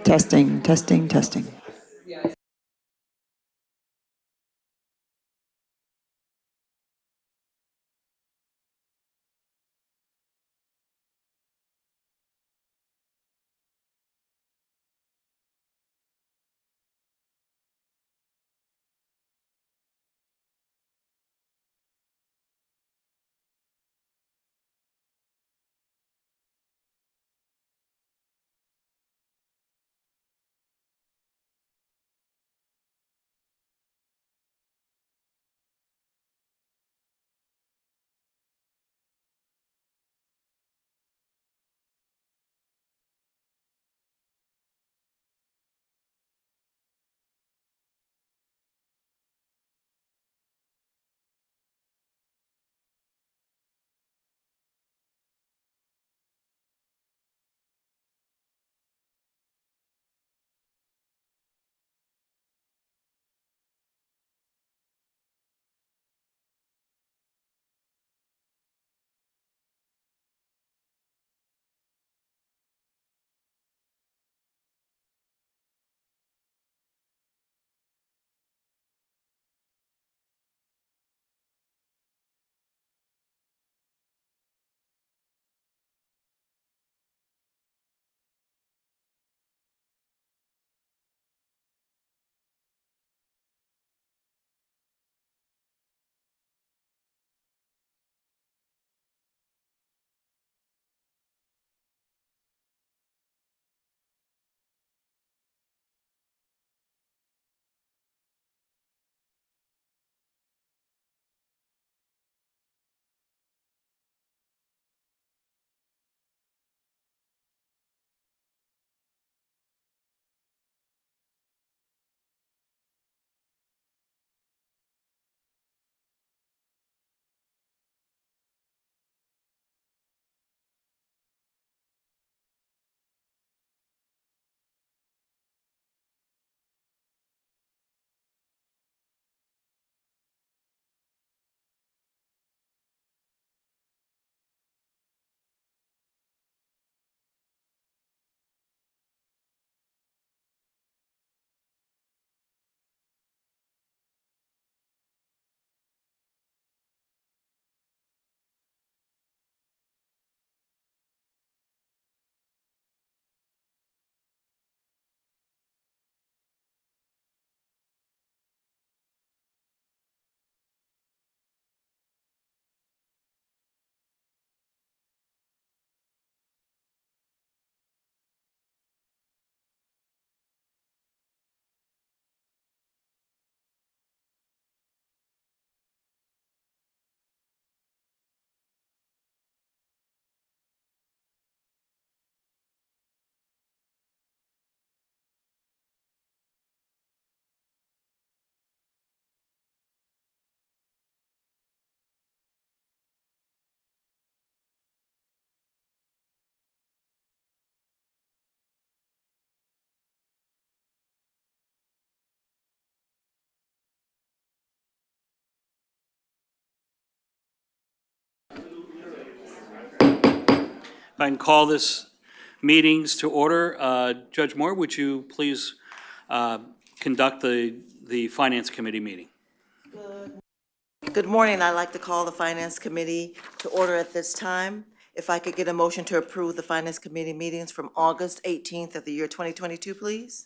Testing, testing, testing. If I can call this meetings to order. Judge Moore, would you please conduct the Finance Committee meeting? Good morning. I'd like to call the Finance Committee to order at this time. If I could get a motion to approve the Finance Committee meetings from August 18th of the year 2022, please.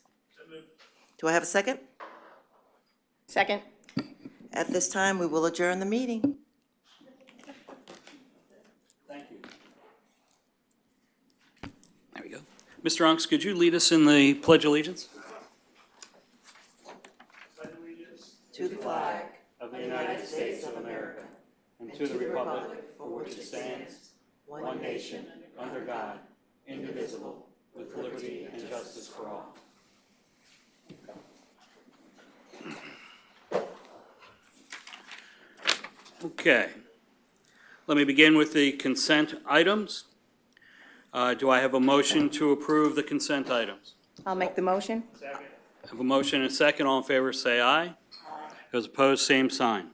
Do I have a second? Second. At this time, we will adjourn the meeting. Thank you. There we go. Mr. Unks, could you lead us in the Pledge of Allegiance? To the flag Of the United States of America, and to the republic for which it stands, one nation, under God, indivisible, with liberty and justice for all. Okay. Let me begin with the consent items. Do I have a motion to approve the consent items? I'll make the motion. I have a motion and a second. All in favor, say aye. Those opposed, same sign.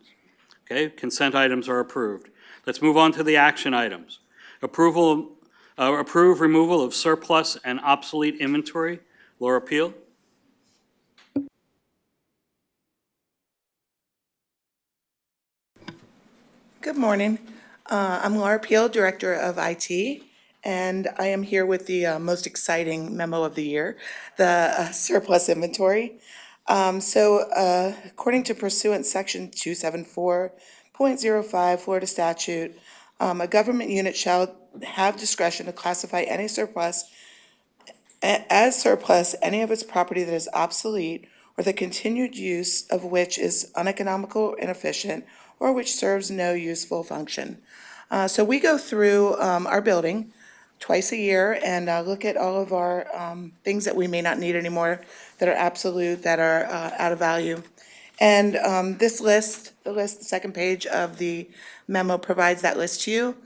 Okay, consent items are approved. Let's move on to the action items. Approve removal of surplus and obsolete inventory Laura Peel? Good morning. I'm Laura Peel, Director of IT, and I am here with the most exciting memo of the year, the surplus inventory. According to pursuant Section 274.05 Florida statute, a government unit shall have discretion to classify any surplus as surplus any of its property that is obsolete or the continued use of which is uneconomical, inefficient, or which serves no useful function. So we go through our building twice a year and look at all of our things that we may not need anymore, that are absolute, that are out of value. And this list, the second page of the memo provides that list to you.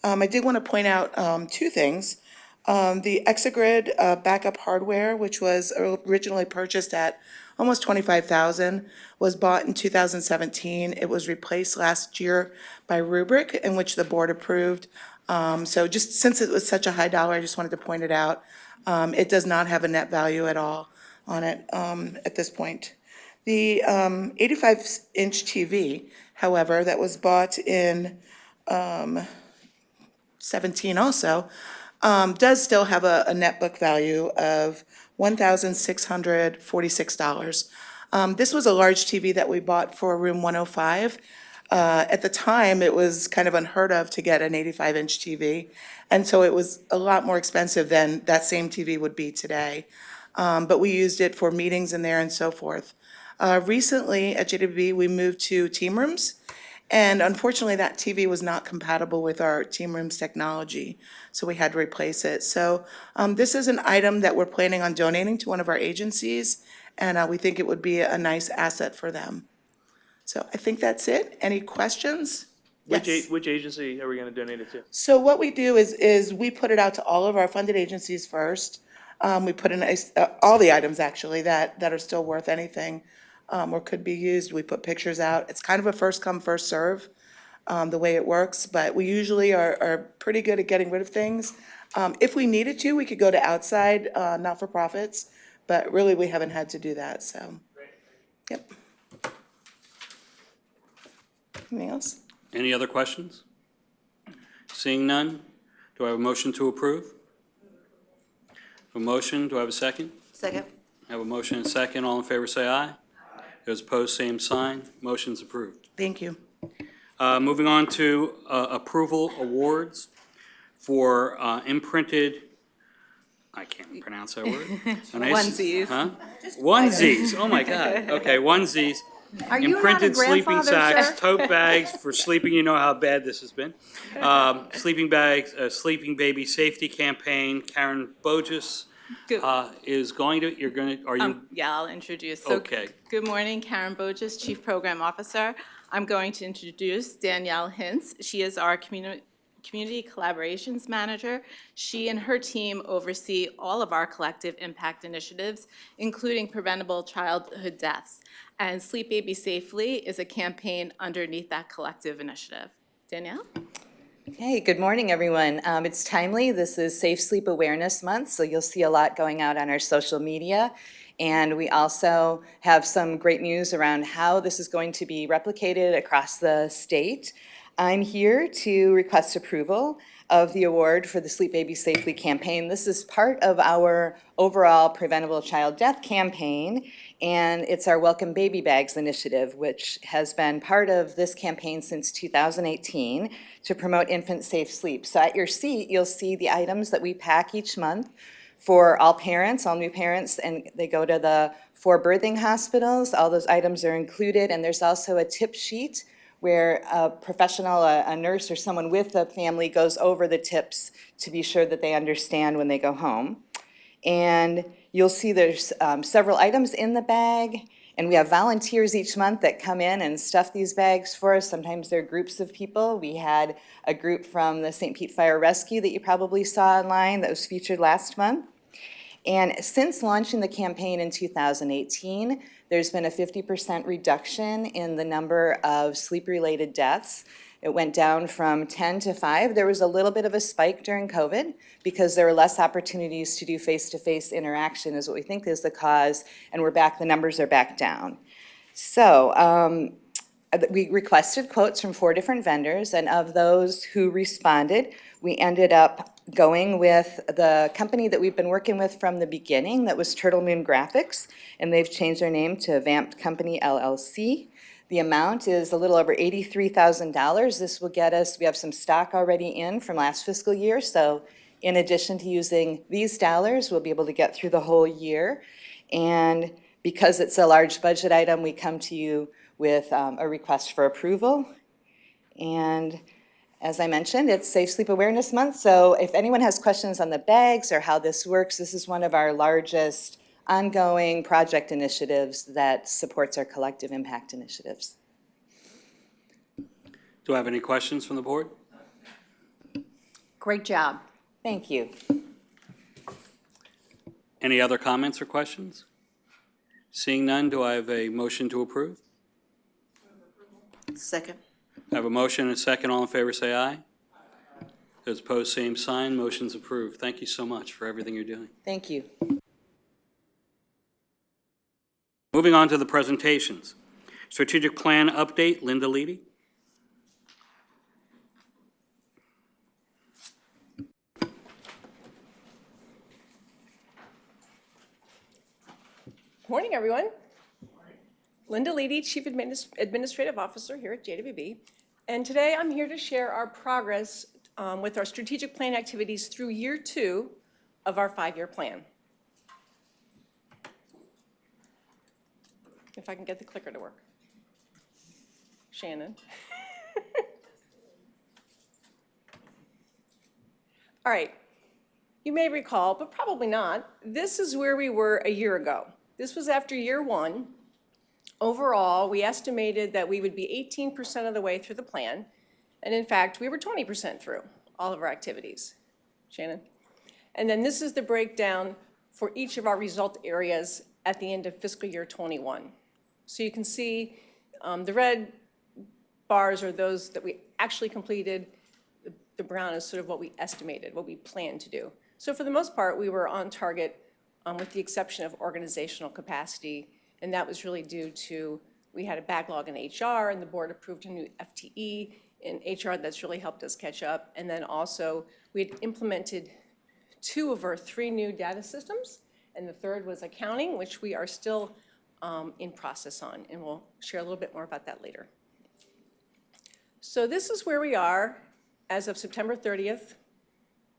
I did want to point out two things. The Exagrid backup hardware, which was originally purchased at almost $25,000, was bought in 2017. It was replaced last year by Rubric, in which the board approved. So just since it was such a high dollar, I just wanted to point it out. It does not have a net value at all on it at this point. The 85-inch TV, however, that was bought in 17 also, does still have a net book value of $1,646. This was a large TV that we bought for room 105. At the time, it was kind of unheard of to get an 85-inch TV, and so it was a lot more expensive than that same TV would be today. But we used it for meetings in there and so forth. Recently, at JWB, we moved to team rooms, and unfortunately, that TV was not compatible with our team rooms technology, so we had to replace it. So this is an item that we're planning on donating to one of our agencies, and we think it would be a nice asset for them. So I think that's it. Any questions? Yes. Which agency are we going to donate it to? So what we do is we put it out to all of our funded agencies first. We put in all the items, actually, that are still worth anything or could be used. We put pictures out. It's kind of a first come, first serve, the way it works, but we usually are pretty good at getting rid of things. If we needed to, we could go to outside not-for-profits, but really we haven't had to do that, so. Yep. Anything else? Any other questions? Seeing none, do I have a motion to approve? A motion, do I have a second? Second. I have a motion and a second. All in favor, say aye. Those opposed, same sign. Motion's approved. Thank you. Moving on to approval awards for imprinted, I can't pronounce that word. Onesies. Huh? Onesies, oh my God. Okay, onesies. Are you not a Imprinted sleeping grandfather, sacks, sir? tote bags for sleeping, you know how bad this has been. Sleeping bags, sleeping baby safety campaign. Karen Bogus Good. is going to, are you? Yeah, I'll introduce. So, Okay. Good morning, Karen Bogus, Chief Program Officer. I'm going to introduce Danielle Hintz. She is our Community Collaborations Manager. She and her team oversee all of our collective impact initiatives, including preventable childhood deaths. And Sleep Baby Safely is a campaign underneath that collective initiative. Danielle? Hey, good morning, everyone. It's timely. This is Safe Sleep Awareness Month, so you'll see a lot going out on our social media. And we also have some great news around how this is going to be replicated across the state. I'm here to request approval of the award for the Sleep Baby Safely campaign. This is part of our overall preventable child death campaign, and it's our Welcome Baby Bags initiative, which has been part of this campaign since 2018 to promote infant safe sleep. So at your seat, you'll see the items that we pack each month for all parents, all new parents, and they go to the 4 birthing hospitals. All those items are included, and there's also a tip sheet where a professional, a nurse or someone with the family goes over the tips to be sure that they understand when they go home. And you'll see there's several items in the bag, and we have volunteers each month that come in and stuff these bags for us. Sometimes they're groups of people. We had a group from the St. Pete Fire Rescue that you probably saw online that was featured last month. And since launching the campaign in 2018, there's been a 50% reduction in the number of sleep-related deaths. It went down from 10 to 5. There was a little bit of a spike during COVID because there were less opportunities to do face-to-face interaction is what we think is the cause, and the numbers are back down. So we requested quotes from 4 different vendors, and of those who responded, we ended up going with the company that we've been working with from the beginning, that was Turtle Moon Graphics, and they've changed their name to Vamped Company LLC. The amount is a little over $83,000. This will get us, we have some stock already in from last fiscal year, so in addition to using these dollars, we'll be able to get through the whole year. And because it's a large budget item, we come to you with a request for approval. And as I mentioned, it's Safe Sleep Awareness Month, so if anyone has questions on the bags or how this works, this is one of our largest ongoing project initiatives that supports our collective impact initiatives. Do I have any questions from the board? Great job. Thank you. Any other comments or questions? Seeing none, do I have a motion to approve? Second. I have a motion and a second. All in favor, say aye. Those opposed, same sign. Motion's approved. Thank you so much for everything you're doing. Thank you. Moving on to the presentations. Strategic Plan Update, Linda Leedy. Morning, everyone. Linda Leedy, Chief Administrative Officer here at JWB. And today I'm here to share our progress with our strategic plan activities through year 2 of our 5-year plan. If I can get the clicker to work. Shannon. All right. You may recall, but probably not, this is where we were a year ago. This was after year 1. Overall, we estimated that we would be 18% of the way through the plan, and in fact, we were 20% through all of our activities. Shannon? And then this is the breakdown for each of our result areas at the end of fiscal year 21. So you can see the red bars are those that we actually completed. The brown is sort of what we estimated, what we planned to do. So for the most part, we were on target with the exception of organizational capacity. And that was really due to, we had a backlog in HR and the board approved a new FTE in HR that's really helped us catch up. And then also we had implemented 2 of our 3 new data systems. And the third was accounting, which we are still in process on. And we'll share a little bit more about that later. So this is where we are as of September 30th,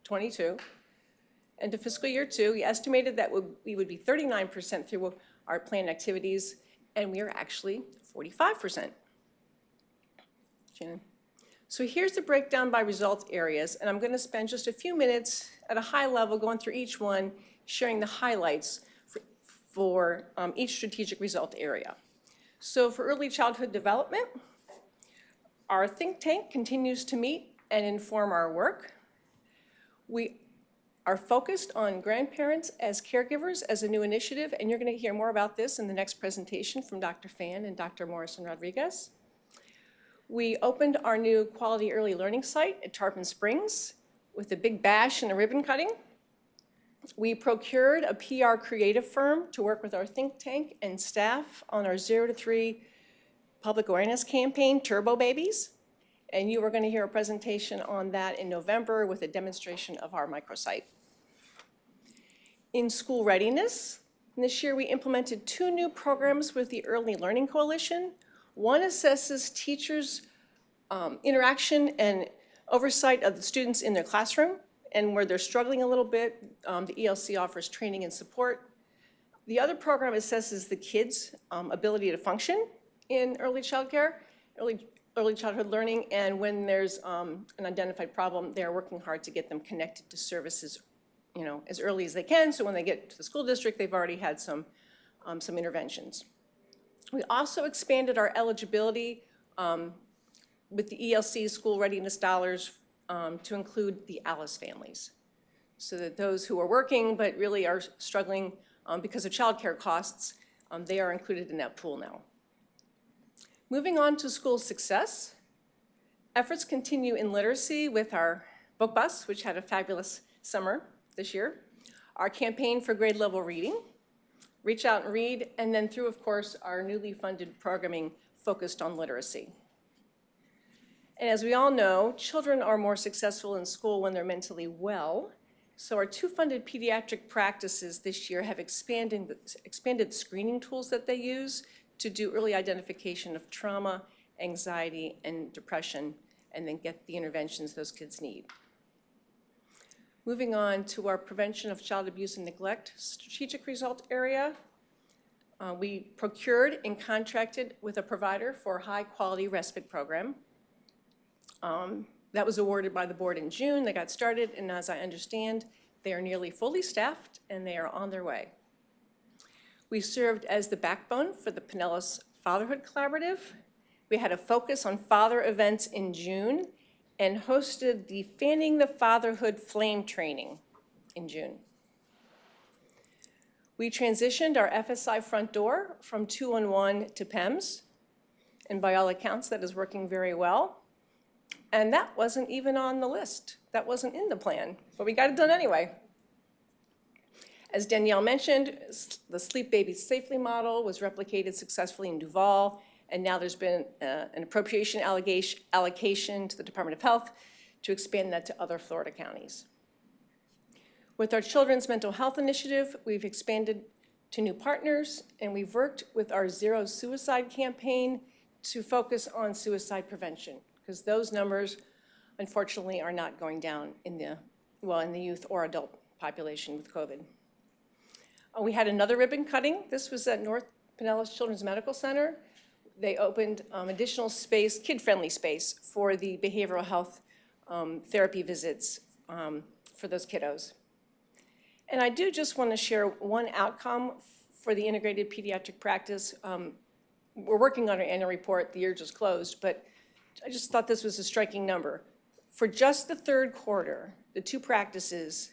22. And to fiscal year 2, we estimated that we would be 39% through our planned activities, and we are actually 45%. Shannon. So here's the breakdown by result areas, and I'm going to spend just a few minutes at a high level going through each one, sharing the highlights for each strategic result area. So for early childhood development, our think tank continues to meet and inform our work. We are focused on grandparents as caregivers as a new initiative, and you're going to hear more about this in the next presentation from Dr. Fan and Dr. Morrison Rodriguez. We opened our new quality early learning site at Tarpon Springs with a big bash and a ribbon cutting. We procured a PR creative firm to work with our think tank and staff on our 0 to 3 public awareness campaign, Turbo Babies. And you are going to hear a presentation on that in November with a demonstration of our microsite. In school readiness, this year we implemented 2 new programs with the Early Learning Coalition. One assesses teachers' interaction and oversight of the students in their classroom, and where they're struggling a little bit, the ELC offers training and support. The other program assesses the kids' ability to function in early childcare, early childhood learning, and when there's an identified problem, they're working hard to get them connected to services, as early as they can, so when they get to the school district, they've already had some interventions. We also expanded our eligibility with the ELC school readiness dollars to include the Alice families. so that those who are working but really are struggling because of childcare costs, they are included in that pool now. Moving on to school success, efforts continue in literacy with our book bus, which had a fabulous summer this year, our campaign for grade level reading, Reach Out and Read, and then through, of course, our newly funded programming focused on literacy. And as we all know, children are more successful in school when they're mentally well. So our 2 funded pediatric practices this year have expanded screening tools that they use to do early identification of trauma, anxiety, and depression, and then get the interventions those kids need. Moving on to our prevention of child abuse and neglect strategic result area. We procured and contracted with a provider for a high-quality respite program. That was awarded by the board in June. They got started, and as I understand, they are nearly fully staffed, and they are on their way. We served as the backbone for the Pinellas Fatherhood Collaborative. We had a focus on father events in June and hosted the Fanning the Fatherhood Flame training in June. We transitioned our FSI front door from 2-on-1 to PEMS, and by all accounts, that is working very well. And that wasn't even on the list. That wasn't in the plan, but we got it done anyway. As Danielle mentioned, the Sleep Baby Safely model was replicated successfully in Duval, and now there's been an appropriation allocation to the Department of Health to expand that to other Florida counties. With our Children's Mental Health Initiative, we've expanded to new partners, and we've worked with our Zero Suicide campaign to focus on suicide prevention, because those numbers, unfortunately, are not going down in the youth or adult population with COVID. We had another ribbon cutting. This was at North Pinellas Children's Medical Center. They opened additional space, kid-friendly space, for the behavioral health therapy visits for those kiddos. And I do just want to share one outcome for the integrated pediatric practice. We're working on our annual report. The year just closed, but I just thought this was a striking number. For just the 3rd quarter, the 2 practices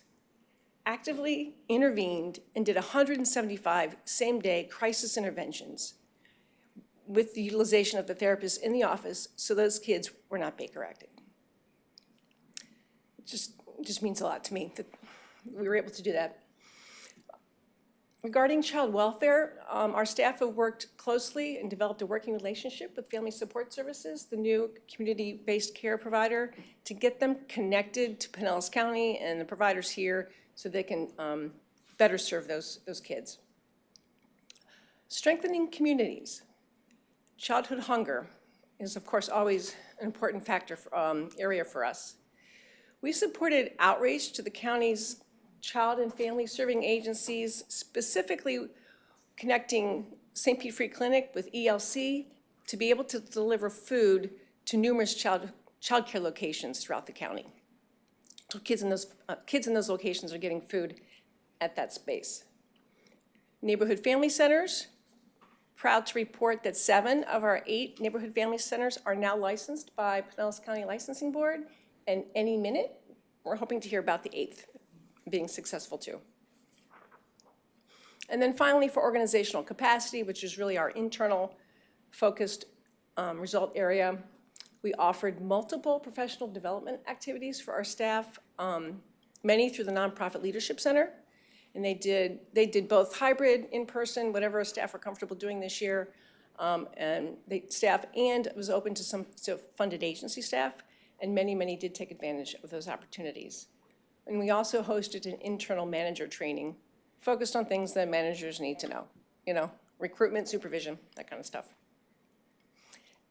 actively intervened and did 175 same-day crisis interventions with the utilization of the therapists in the office, so those kids were not Baker acted. It just means a lot to me that we were able to do that. Regarding child welfare, our staff have worked closely and developed a working relationship with Family Support Services, the new community-based care provider, to get them connected to Pinellas County and the providers here so they can better serve those kids. Strengthening communities. Childhood hunger is, of course, always an important factor area for us. We supported outreach to the county's child and family serving agencies, specifically connecting St. Pete Free Clinic with ELC to be able to deliver food to numerous child care locations throughout the county. So kids in those locations are getting food at that space. Neighborhood family centers, proud to report that 7 of our 8 neighborhood family centers are now licensed by Pinellas County Licensing Board, and any minute, we're hoping to hear about the 8th being successful too. And then finally, for organizational capacity, which is really our internal focused result area, we offered multiple professional development activities for our staff, many through the Nonprofit Leadership Center. And they did both hybrid, in-person, whatever our staff were comfortable doing this year, and it was open to some funded agency staff, and many did take advantage of those opportunities. And we also hosted an internal manager training focused on things that managers need to know, recruitment, supervision, that kind of stuff.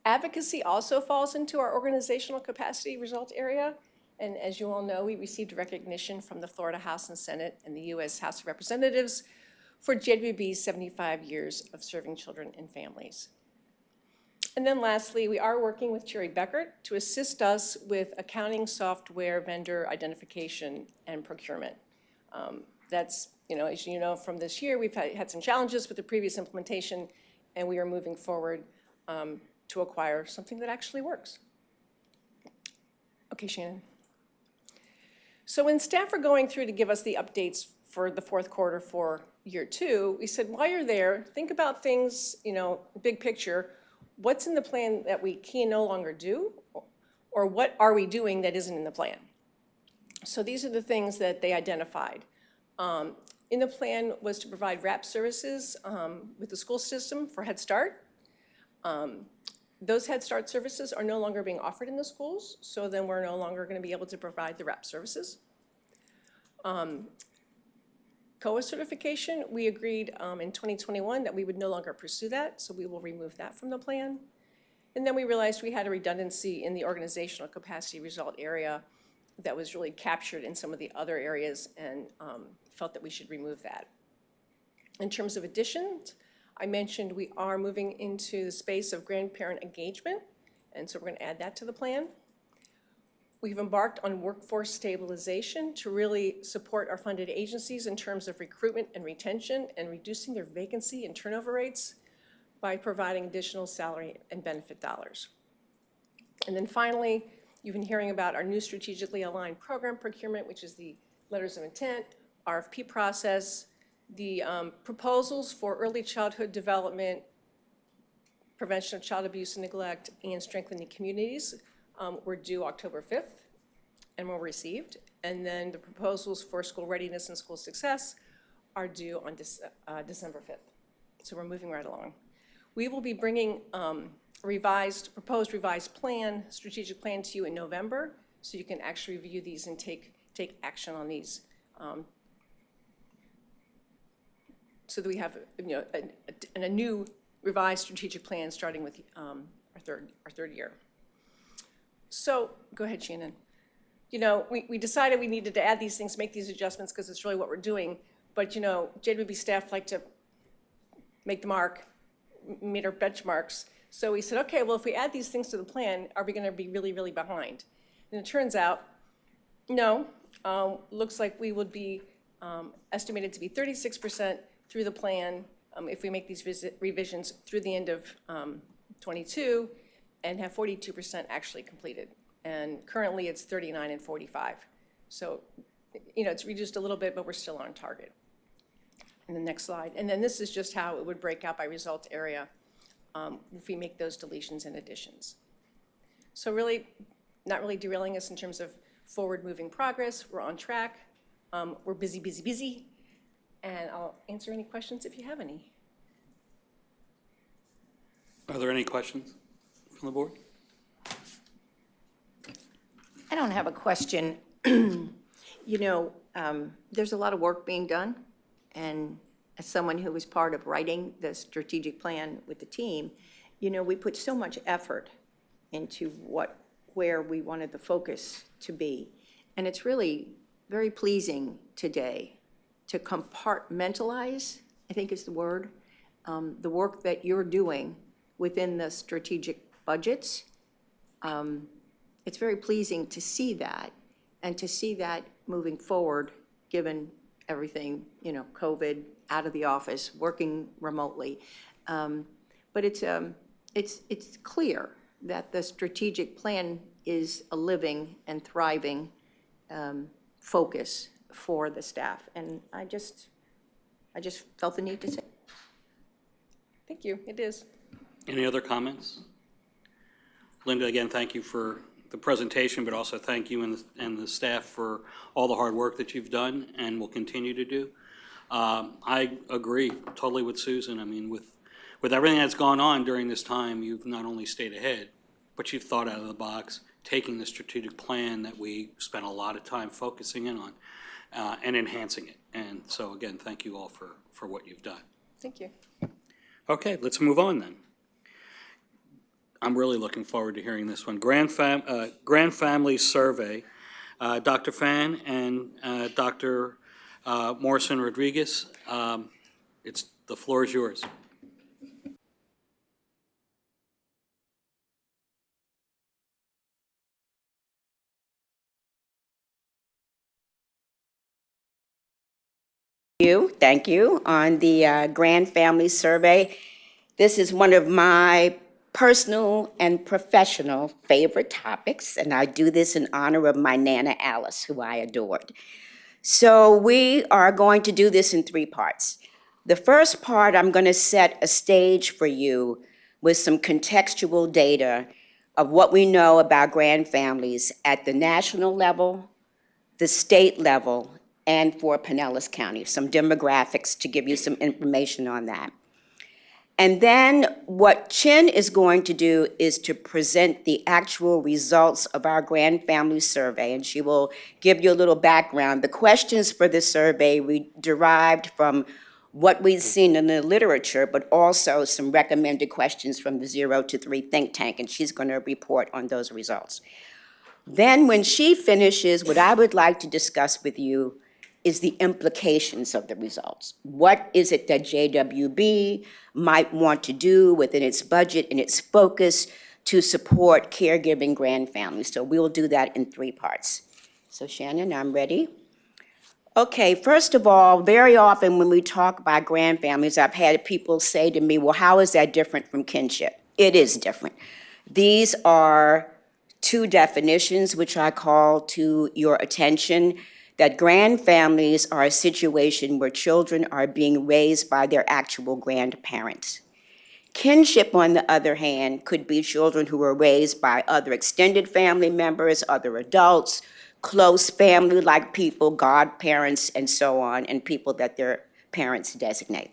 Advocacy also falls into our organizational capacity result area. And as you all know, we received recognition from the Florida House and Senate and the U.S. House of Representatives for JWB's 75 years of serving children and families. And then lastly, we are working with Cherry Beckert to assist us with accounting software vendor identification and procurement. That's, as you know from this year, we've had some challenges with the previous implementation, and we are moving forward to acquire something that actually works. Okay, Shannon. So when staff are going through to give us the updates for the fourth quarter for year two, we said, while you're there, think about things, big picture. What's in the plan that we can no longer do? Or what are we doing that isn't in the plan? So these are the things that they identified. In the plan was to provide wrap services with the school system for Head Start. Those Head Start services are no longer being offered in the schools, so then we're no longer going to be able to provide the wrap services. COA certification, we agreed in 2021 that we would no longer pursue that, so we will remove that from the plan. And then we realized we had a redundancy in the organizational capacity result area that was really captured in some of the other areas, and felt that we should remove that. In terms of additions, I mentioned we are moving into the space of grandparent engagement, and so we're going to add that to the plan. We've embarked on workforce stabilization to really support our funded agencies in terms of recruitment and retention and reducing their vacancy and turnover rates by providing additional salary and benefit dollars. And then finally, you've been hearing about our new strategically aligned program procurement, which is the letters of intent, RFP process, the proposals for early childhood development, prevention of child abuse and neglect, and strengthening communities were due October 5th and were received. And then the proposals for school readiness and school success are due on December 5th. So we're moving right along. We will be bringing proposed revised plan, strategic plan to you in November, so you can actually review these and take action on these. So that we have a new revised strategic plan starting with our third year. So go ahead, Shannon. We decided we needed to add these things, make these adjustments, because it's really what we're doing. But JWB staff like to make the mark, meet our benchmarks. So we said, okay, well, if we add these things to the plan, are we going to be really, really behind? And it turns out, no. Looks like we would be estimated to be 36% through the plan if we make these revisions through the end of 22 and have 42% actually completed. And currently it's 39 and 45. So, it's reduced a little bit, but we're still on target. And the next slide. And then this is just how it would break out by result area if we make those deletions and additions. So really, not really derailing us in terms of forward-moving progress. We're on track. We're busy, busy, busy. And I'll answer any questions if you have any. Are there any questions from the board? I don't have a question. There's a lot of work being done, and as someone who was part of writing the strategic plan with the team, we put so much effort into where we wanted the focus to be. And it's really very pleasing today to compartmentalize, I think is the word, the work that you're doing within the strategic budgets. It's very pleasing to see that, and to see that moving forward, given everything, COVID, out of the office, working remotely. But it's clear that the strategic plan is a living and thriving focus for the staff. And I just felt the need to say. Thank you, it is. Any other comments? Linda, again, thank you for the presentation, but also thank you and the staff for all the hard work that you've done and will continue to do. I agree totally with Susan. I mean, with everything that's gone on during this time, you've not only stayed ahead, but you've thought out of the box, taking the strategic plan that we spent a lot of time focusing in on and enhancing it. And so again, thank you all for what you've done. Thank you. Okay, let's move on then. I'm really looking forward to hearing this one. Grand Family Survey. Dr. Fan and Dr. Morrison Rodriguez, the floor is yours. Thank you on the Grand Family Survey. This is one of my personal and professional favorite topics, and I do this in honor of my Nana Alice, who I adored. So we are going to do this in 3 parts. The first part, I'm going to set a stage for you with some contextual data of what we know about grand families at the national level, the state level, and for Pinellas County, some demographics to give you some information on that. And then what Chin is going to do is to present the actual results of our grand family survey, and she will give you a little background. The questions for this survey we derived from what we've seen in the literature, but also some recommended questions from the 0 to 3 think tank, and she's going to report on those results. Then when she finishes, what I would like to discuss with you is the implications of the results. What is it that JWB might want to do within its budget and its focus to support caregiving grand families? So we'll do that in 3 parts. So Shannon, I'm ready. Okay, first of all, very often when we talk about grand families, I've had people say to me, well, how is that different from kinship? It is different. These are 2 definitions which I call to your attention, that grand families are a situation where children are being raised by their actual grandparents. Kinship, on the other hand, could be children who are raised by other extended family members, other adults, close family-like people, godparents, and so on, and people that their parents designate.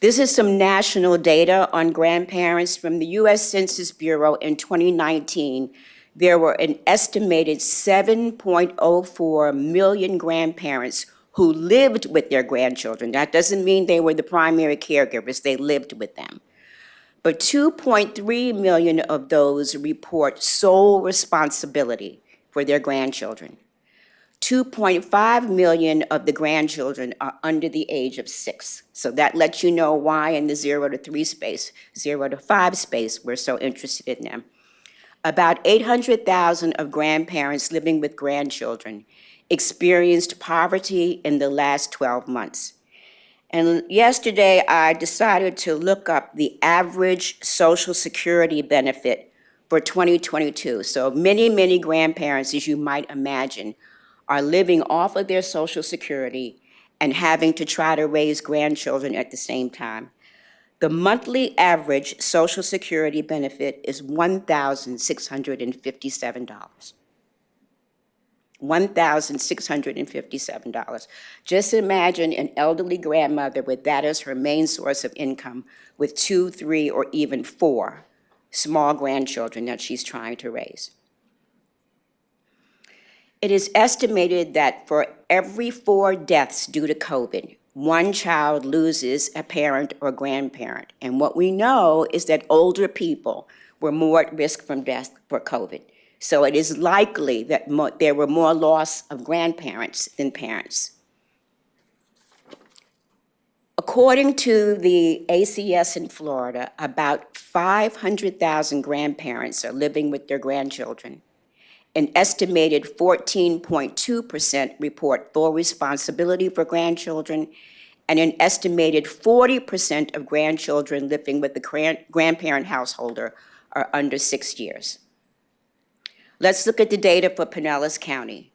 This is some national data on grandparents from the U.S. Census Bureau in 2019. There were an estimated 7.04 million grandparents who lived with their grandchildren. That doesn't mean they were the primary caregivers, they lived with them. But 2.3 million of those report sole responsibility for their grandchildren. 2.5 million of the grandchildren are under the age of 6. So that lets you know why in the 0 to 3 space, 0 to 5 space, we're so interested in them. About 800,000 of grandparents living with grandchildren experienced poverty in the last 12 months. And yesterday, I decided to look up the average Social Security benefit for 2022. So many, many grandparents, as you might imagine, are living off of their Social Security and having to try to raise grandchildren at the same time. The monthly average Social Security benefit is $1,657. $1,657. Just imagine an elderly grandmother with that as her main source of income with 2, 3, or even 4 small grandchildren that she's trying to raise. It is estimated that for every 4 deaths due to COVID, 1 child loses a parent or grandparent. And what we know is that older people were more at risk from death for COVID. So it is likely that there were more loss of grandparents than parents. According to the ACS in Florida, about 500,000 grandparents are living with their grandchildren. An estimated 14.2% report full responsibility for grandchildren, and an estimated 40% of grandchildren living with the grandparent householder are under 6 years. Let's look at the data for Pinellas County.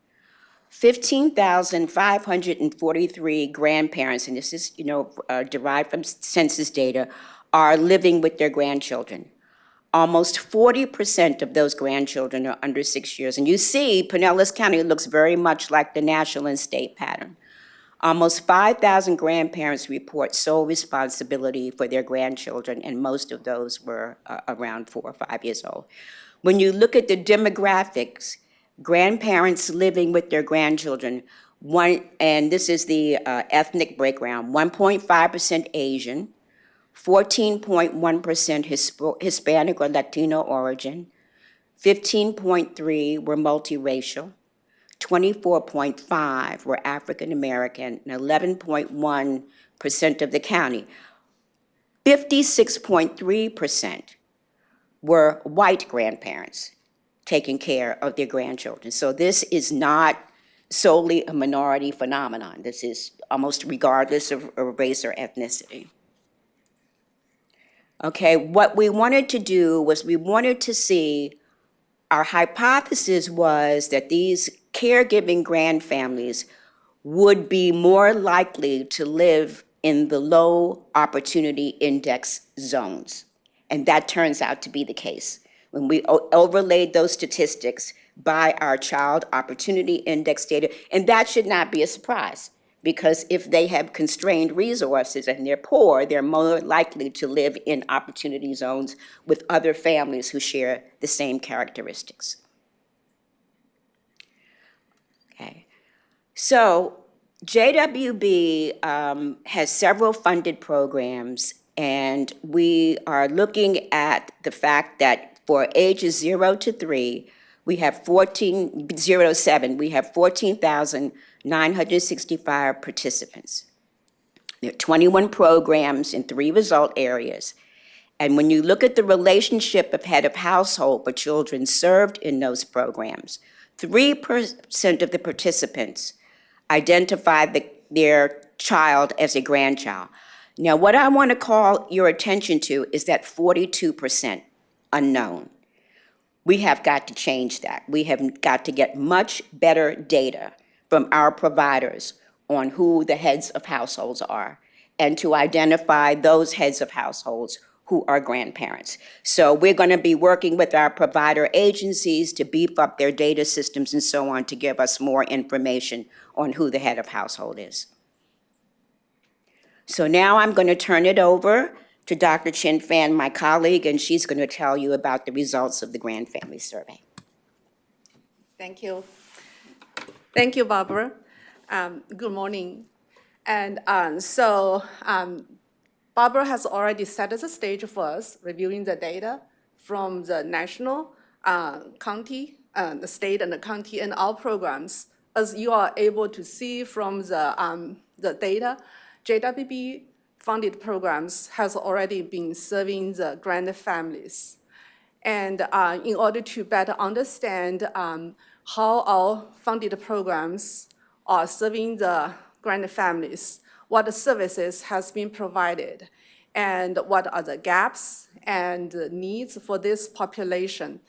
15,543 grandparents, and this is derived from census data, are living with their grandchildren. Almost 40% of those grandchildren are under 6 years. And you see, Pinellas County looks very much like the national and state pattern. Almost 5,000 grandparents report sole responsibility for their grandchildren, and most of those were around 4 or 5 years old. When you look at the demographics, grandparents living with their grandchildren, and this is the ethnic breakdown, 1.5% Asian, 14.1% Hispanic or Latino origin, 15.3 were multiracial, 24.5 were African American, and 11.1% of the county. 56.3% were white grandparents taking care of their grandchildren. So this is not solely a minority phenomenon. This is almost regardless of race or ethnicity. Okay, what we wanted to do was we wanted to see, our hypothesis was that these caregiving grandfamilies would be more likely to live in the low opportunity index zones. And that turns out to be the case. When we overlaid those statistics by our child opportunity index data, and that should not be a surprise, because if they have constrained resources and they're poor, they're more likely to live in opportunity zones with other families who share the same characteristics. Okay. So JWB has several funded programs, and we are looking at the fact that for ages 0 to 3, we have 0 to 7, we have 14,965 participants. There are 21 programs in 3 result areas. And when you look at the relationship of head of household for children served in those programs, 3% of the participants identified their child as a grandchild. Now, what I want to call your attention to is that 42% unknown. We have got to change that. We have got to get much better data from our providers on who the heads of households are, and to identify those heads of households who are grandparents. So we're going to be working with our provider agencies to beef up their data systems and so on to give us more information on who the head of household is. So now I'm going to turn it over to Dr. Chin Fan, my colleague, and she's going to tell you about the results of the Grand Family Survey. Thank you. Thank you, Barbara. Good morning. And Barbara has already set the stage for us, reviewing the data from the national, county, the state and the county and our programs. As you are able to see from the data, JWB funded programs has already been serving the grand families. And in order to better understand how our funded programs are serving the grand families, what services has been provided, and what are the gaps and needs for this population.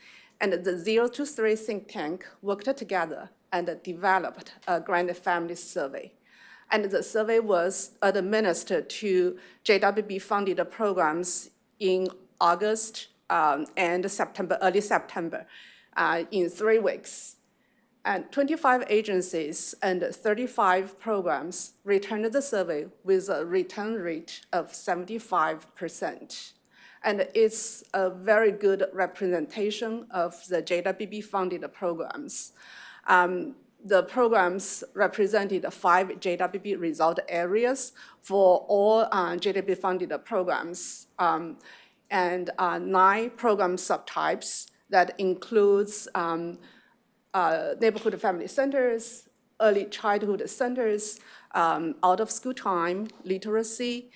And the 0 to 3 think tank worked together and developed a grand family survey. And the survey was administered to JWB funded programs in August and September, early September, in 3 weeks. And 25 agencies and 35 programs returned the survey with a return rate of 75%. And it's a very good representation of the JWB funded programs. The programs represented 5 JWB result areas for all JWB funded programs, and 9 program subtypes that includes neighborhood family centers, early childhood centers, out of school time, literacy,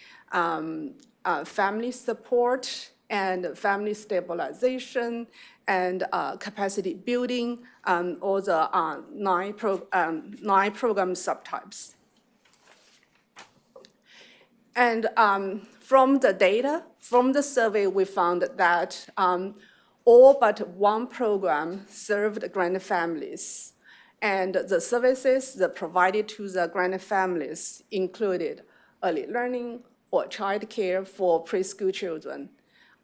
family support, and family stabilization, and capacity building, all the 9 program subtypes. And from the data, from the survey, we found that all but 1 program served grand families. And the services that provided to the grand families included early learning or child care for preschool children,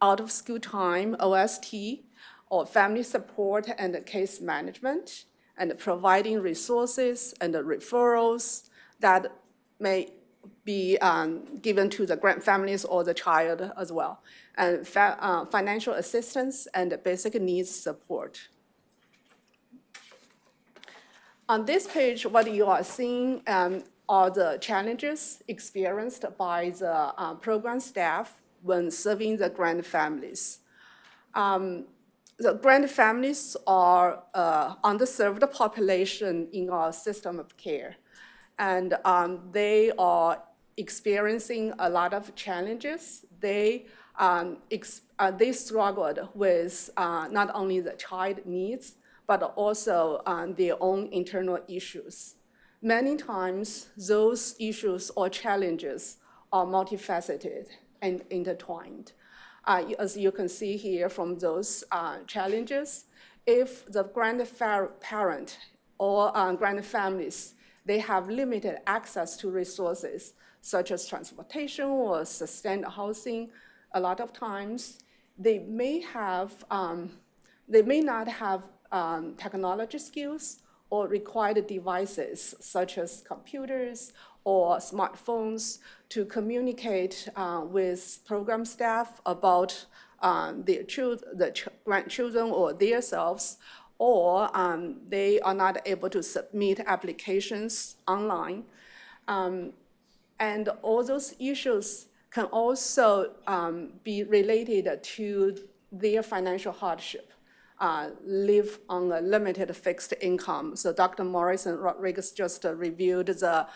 out of school time, OST, or family support and case management, and providing resources and referrals that may be given to the grand families or the child as well, and financial assistance and basic needs support. On this page, what you are seeing are the challenges experienced by the program staff when serving the grand families. The grand families are underserved population in our system of care. And they are experiencing a lot of challenges. They struggled with not only the child needs, but also their own internal issues. Many times, those issues or challenges are multifaceted and intertwined. As you can see here from those challenges, if the grandparent or grandfamilies, they have limited access to resources such as transportation or sustained housing, a lot of times they may not have technology skills or required devices such as computers or smartphones to communicate with program staff about the grandchildren or themselves, or they are not able to submit applications online. And all those issues can also be related to their financial hardship, live on a limited fixed income. So Dr. Morrison Rodriguez just reviewed the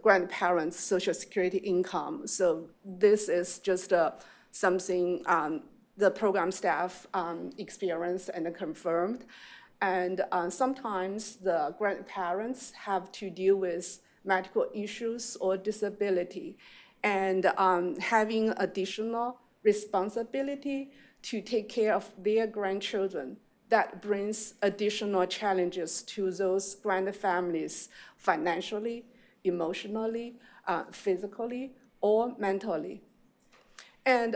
grandparents' Social Security income. So this is just something the program staff experienced and confirmed. And sometimes the grandparents have to deal with medical issues or disability, and having additional responsibility to take care of their grandchildren, that brings additional challenges to those grandfamilies financially, emotionally, physically, or mentally. And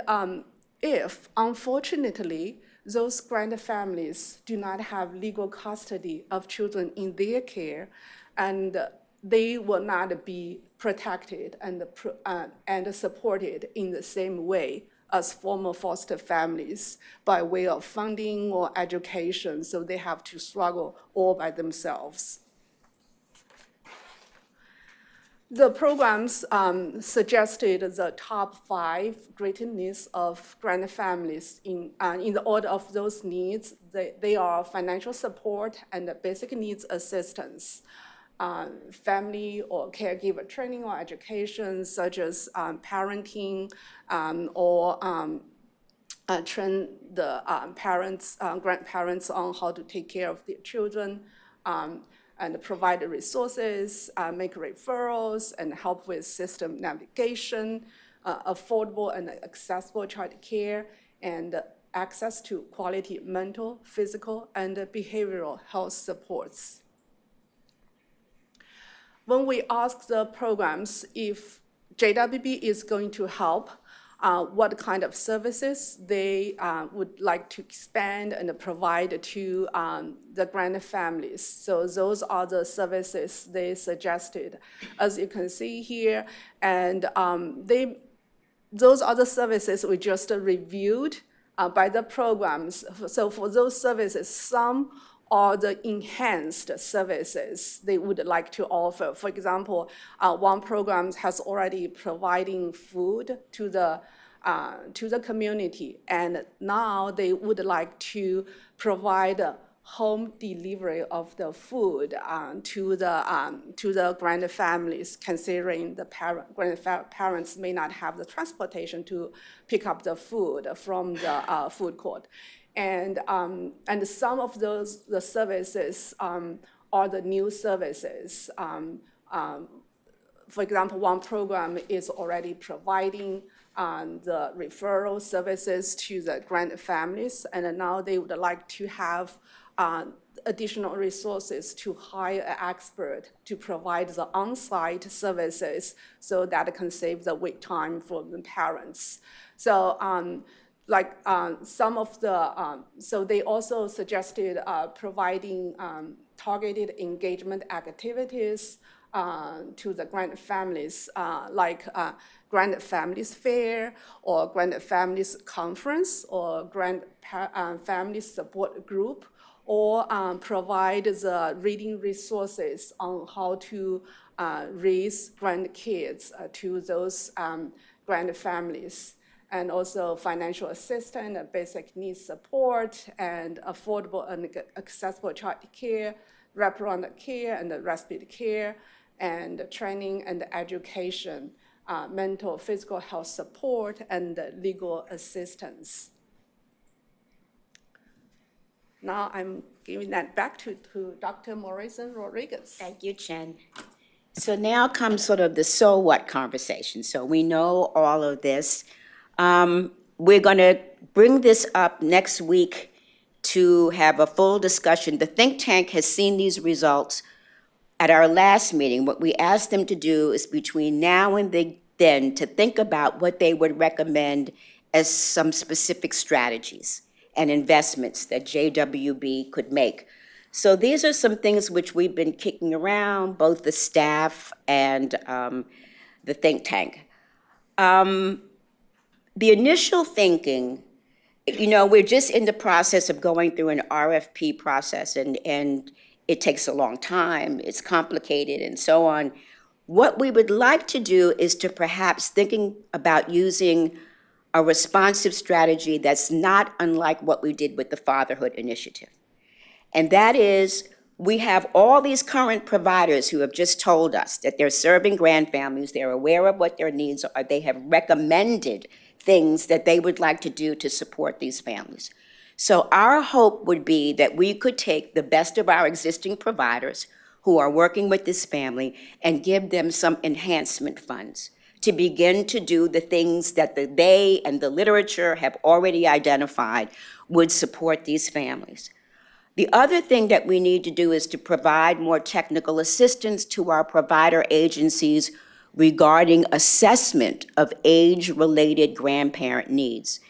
if, unfortunately, those grandfamilies do not have legal custody of children in their care, and they will not be protected and supported in the same way as former foster families by way of funding or education, so they have to struggle all by themselves. The programs suggested the top 5 greater needs of grandfamilies in the order of those needs. They are financial support and basic needs assistance, family or caregiver training or education, such as parenting or train the grandparents on how to take care of their children, and provide resources, make referrals, and help with system navigation, affordable and accessible child care, and access to quality mental, physical, and behavioral health supports. When we ask the programs if JWB is going to help, what kind of services they would like to expand and provide to the grandfamilies. So those are the services they suggested, as you can see here. And those are the services we just reviewed by the programs. So for those services, some are the enhanced services they would like to offer. For example, one program has already providing food to the community, and now they would like to provide home delivery of the food to the grandfamilies, considering the grandparents may not have the transportation to pick up the food from the food court. And some of the services are the new services. For example, one program is already providing the referral services to the grandfamilies, and now they would like to have additional resources to hire an expert to provide the on-site services so that can save the wait time for the parents. So some of the, so they also suggested providing targeted engagement activities to the grandfamilies, like grandfamilies fair or grandfamilies conference or family support group, or provide the reading resources on how to raise grandkids to those grandfamilies. And also financial assistance, basic needs support, and affordable and accessible child care, wraparound care and respite care, and training and education, mental, physical health support, and legal assistance. Now I'm giving that back to Dr. Morrison Rodriguez. Thank you, Chen. So now comes sort of the so what conversation. So we know all of this. we're going to bring this up next week to have a full discussion. The think tank has seen these results at our last meeting. What we asked them to do is between now and then to think about what they would recommend as some specific strategies and investments that JWB could make. So these are some things which we've been kicking around, both the staff and the think tank. The initial thinking, we're just in the process of going through an RFP process, and it takes a long time, it's complicated, and so on. What we would like to do is to perhaps thinking about using a responsive strategy that's not unlike what we did with the Fatherhood Initiative. And that is, we have all these current providers who have just told us that they're serving grandfamilies, they're aware of what their needs are, they have recommended things that they would like to do to support these families. So our hope would be that we could take the best of our existing providers who are working with this family and give them some enhancement funds to begin to do the things that they and the literature have already identified would support these families. The other thing that we need to do is to provide more technical assistance to our provider agencies regarding assessment of age-related grandparent needs.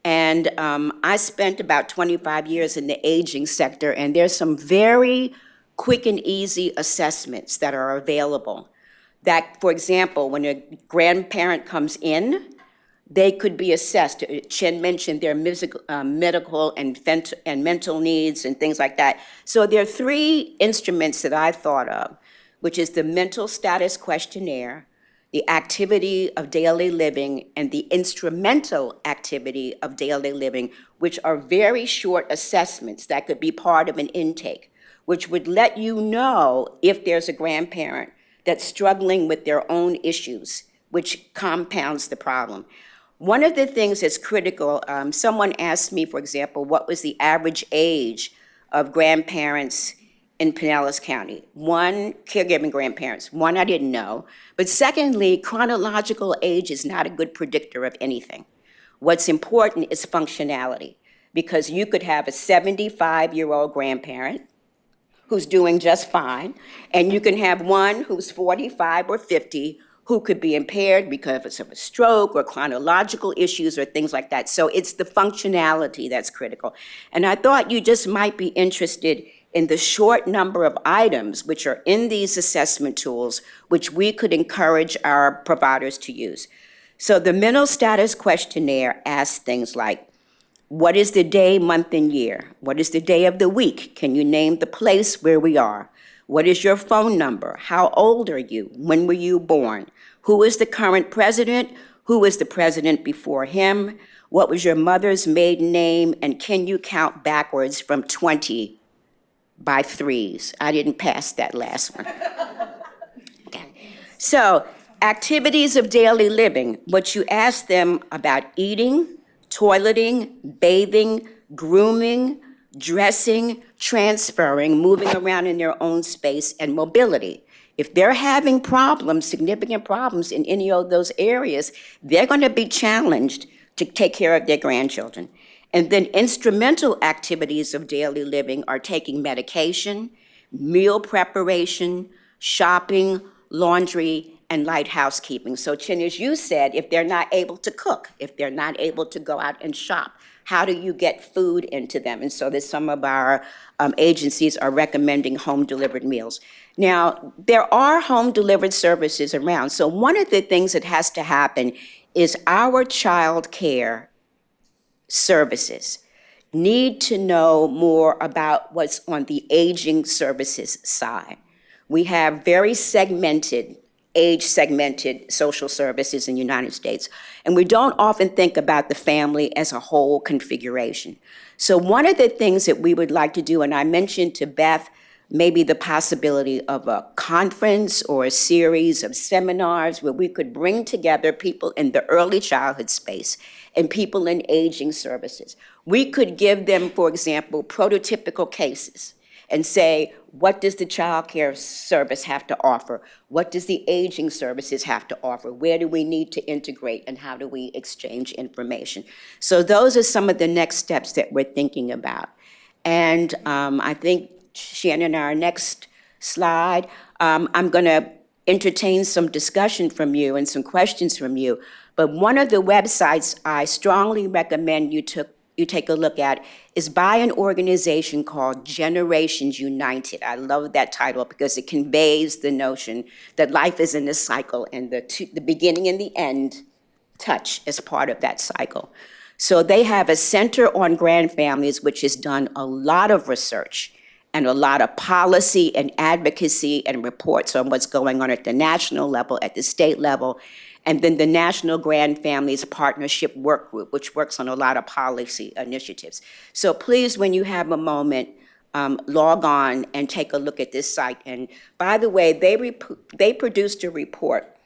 And I spent about 25 years in the aging sector, and there's some very quick and easy assessments that are available. That, for example, when a grandparent comes in, they could be assessed. Chen mentioned their medical and mental needs and things like that. So there are 3 instruments that I thought of, which is the mental status questionnaire, the activity of daily living, and the instrumental activity of daily living, which are very short assessments that could be part of an intake, which would let you know if there's a grandparent that's struggling with their own issues, which compounds the problem. One of the things that's critical, someone asked me, for example, what was the average age of grandparents in Pinellas County? 1, caregiving grandparents. 1, I didn't know. But secondly, chronological age is not a good predictor of anything. What's important is functionality, because you could have a 75-year-old grandparent who's doing just fine, and you can have one who's 45 or 50 who could be impaired because of a stroke or chronological issues or things like that. So it's the functionality that's critical. And I thought you just might be interested in the short number of items which are in these assessment tools, which we could encourage our providers to use. So the mental status questionnaire asks things like, what is the day, month, and year? What is the day of the week? Can you name the place where we are? What is your phone number? How old are you? When were you born? Who is the current president? Who was the president before him? What was your mother's maiden name? And can you count backwards from 20 by 3s? I didn't pass that last one. Okay. So, activities of daily living, what you ask them about eating, toileting, bathing, grooming, dressing, transferring, moving around in their own space, and mobility. If they're having problems, significant problems in any of those areas, they're going to be challenged to take care of their grandchildren. And then instrumental activities of daily living are taking medication, meal preparation, shopping, laundry, and light housekeeping. So Chin, as you said, if they're not able to cook, if they're not able to go out and shop, how do you get food into them? And so that some of our agencies are recommending home-delivered meals. Now, there are home-delivered services around. So one of the things that has to happen is our child care services need to know more about what's on the aging services side. We have very age-segmented social services in the United States, and we don't often think about the family as a whole configuration. So one of the things that we would like to do, and I mentioned to Beth, maybe the possibility of a conference or a series of seminars where we could bring together people in the early childhood space and people in aging services. We could give them, for example, prototypical cases and say, what does the child care service have to offer? What does the aging services have to offer? Where do we need to integrate, and how do we exchange information? So those are some of the next steps that we're thinking about. And I think, Shannon, our next slide, I'm going to entertain some discussion from you and some questions from you. But one of the websites I strongly recommend you take a look at is by an organization called Generations United. I love that title because it conveys the notion that life is in a cycle, and the beginning and the end touch as part of that cycle. So they have a Center on Grand Families, which has done a lot of research and a lot of policy and advocacy and reports on what's going on at the national level, at the state level, and then the National Grand Families Partnership Work Group, which works on a lot of policy initiatives. So please, when you have a moment, log on and take a look at this site. And by the way, they produced a report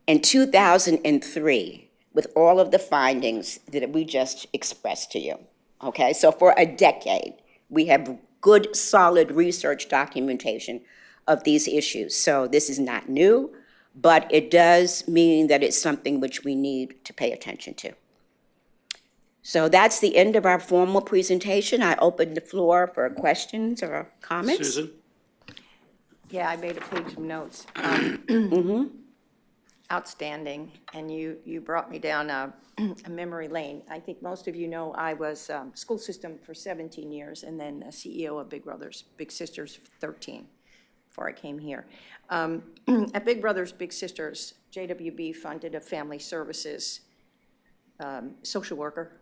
in 2003 with all of the findings that we just expressed to you, okay? So for a decade, we have good, solid research documentation of these issues. So this is not new, but it does mean that it's something which we need to pay attention to. So that's the end of our formal presentation. I open the floor for questions or comments. Susan? Yeah, I made a page of notes. Outstanding, and you brought me down a memory lane. I think most of you know I was school system for 17 years and then a CEO of Big Brothers Big Sisters for 13 before I came here. At Big Brothers Big Sisters, JWB funded a family services social worker,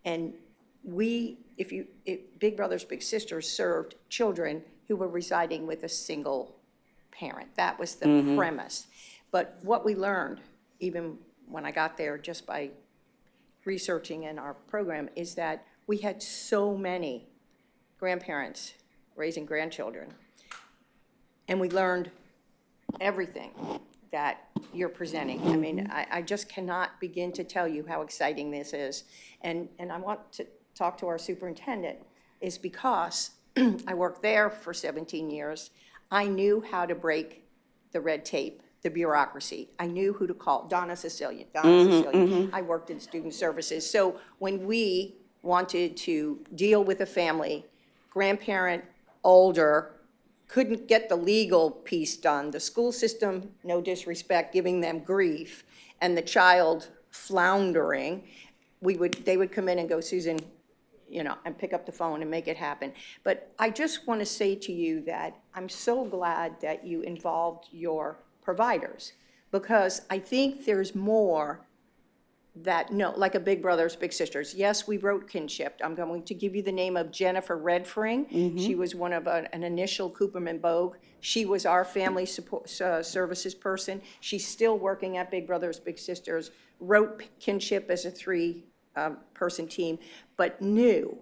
and Big Brothers Big Sisters served children who were residing with a single parent. That was the premise. But what we learned, even when I got there just by researching in our program, is that we had so many grandparents raising grandchildren. And we learned everything that you're presenting. I mean, I just cannot begin to tell you how exciting this is. And I want to talk to our superintendent, is because I worked there for 17 years. I knew how to break the red tape, the bureaucracy. I knew who to call, Donna Sicilian. I worked in student services. So when we wanted to deal with a family, grandparent, older, couldn't get the legal piece done, the school system, no disrespect, giving them grief, and the child floundering, they would come in and go, Susan, and pick up the phone and make it happen. But I just want to say to you that I'm so glad that you involved your providers, because I think there's more that, like a Big Brothers Big Sisters. Yes, we wrote kinship. I'm going to give you the name of Jennifer Redfring. She was one of an initial Cooperman Bogue. She was our family support services person. She's still working at Big Brothers Big Sisters, wrote kinship as a 3-person team, but knew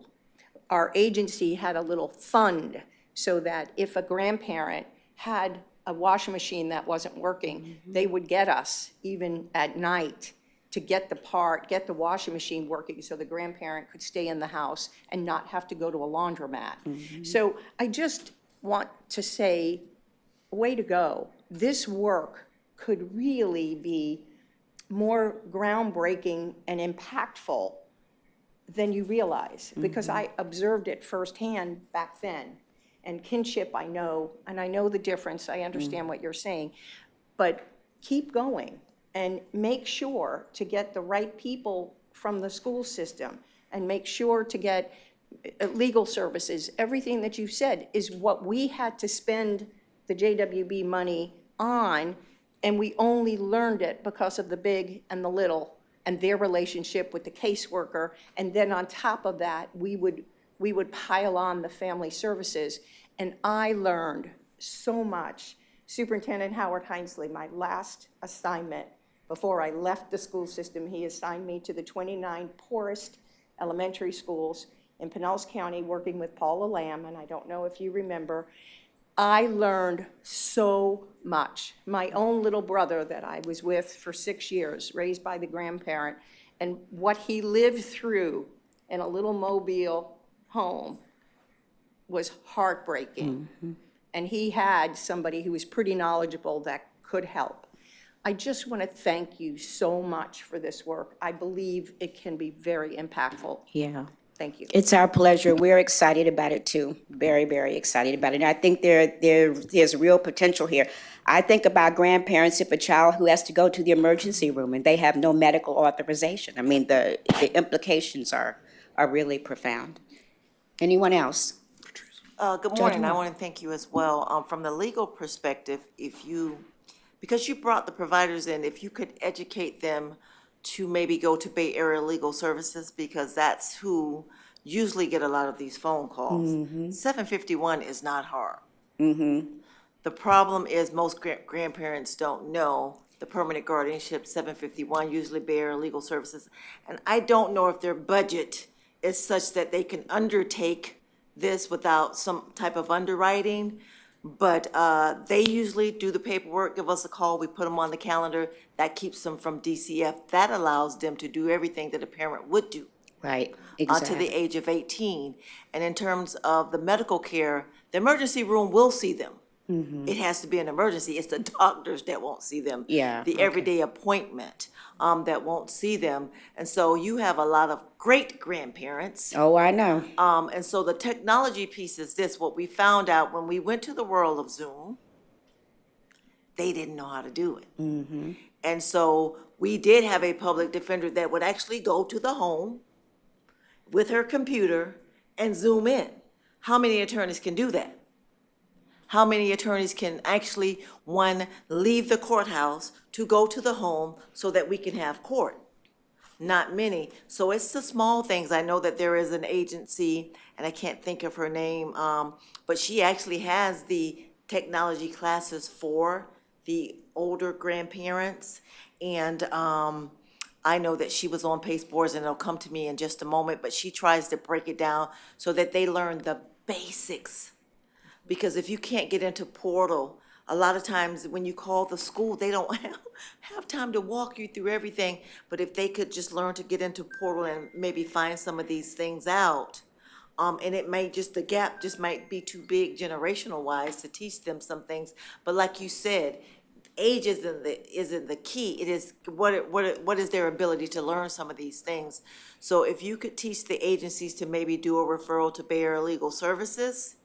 our agency had a little fund so that if a grandparent had a washing machine that wasn't working, they would get us, even at night, to get the washing machine working so the grandparent could stay in the house and not have to go to a laundromat. So I just want to say, way to go. This work could really be more groundbreaking and impactful than you realize, because I observed it firsthand back then. And kinship, I know, and I know the difference. I understand what you're saying, but keep going and make sure to get the right people from the school system, and make sure to get legal services. Everything that you've said is what we had to spend the JWB money on, and we only learned it because of the big and the little and their relationship with the caseworker. And then on top of that, we would pile on the family services. And I learned so much. Superintendent Howard Hinesley, my last assignment before I left the school system, he assigned me to the 29 poorest elementary schools in Pinellas County, working with Paula Lamb, and I don't know if you remember. I learned so much. My own little brother that I was with for 6 years, raised by the grandparent, and what he lived through in a little Mobile home was heartbreaking. And he had somebody who was pretty knowledgeable that could help. I just want to thank you so much for this work. I believe it can be very impactful. Yeah. Thank you. It's our pleasure. We're excited about it too. Very, very excited about it. And I think there's real potential here. I think about grandparents if a child who has to go to the emergency room and they have no medical authorization. I mean, the implications are really profound. Anyone else? Good morning. I want to thank you as well. From the legal perspective, because you brought the providers in, if you could educate them to maybe go to Bay Area Legal Services, because that's who usually get a lot of these phone calls. 751 is not hard. The problem is most grandparents don't know the permanent guardianship, 751, usually Bay Area Legal Services. And I don't know if their budget is such that they can undertake this without some type of underwriting. But they usually do the paperwork, give us a call, we put them on the calendar. That keeps them from DCF. That allows them to do everything that a parent would do. Right, To exactly. the age of 18. And in terms of the medical care, the emergency room will see them. It has to be an emergency. It's the doctors that won't see them. Yeah, The okay. everyday appointment that won't see them. And so you have a lot of great grandparents. Oh, I know. And so the technology piece is this, what we found out when we went to the world of Zoom, they didn't know how to do it. And so we did have a public defender that would actually go to the home with her computer and Zoom in. How many attorneys can do that? How many attorneys can actually, one, leave the courthouse to go to the home so that we can have court? Not many. So it's the small things. I know that there is an agency, and I can't think of her name, but she actually has the technology classes for the older grandparents. And I know that she was on Pace Boards, and it'll come to me in just a moment, but she tries to break it down so that they learn the basics. Because if you can't get into portal, a lot of times when you call the school, they don't have time to walk you through everything. But if they could just learn to get into portal and maybe find some of these things out, and it may just, the gap just might be too big generational wise to teach them some things. But like you said, age isn't the key. It is what is their ability to learn some of these things. So if you could teach the agencies to maybe do a referral to Bay Area Legal Services,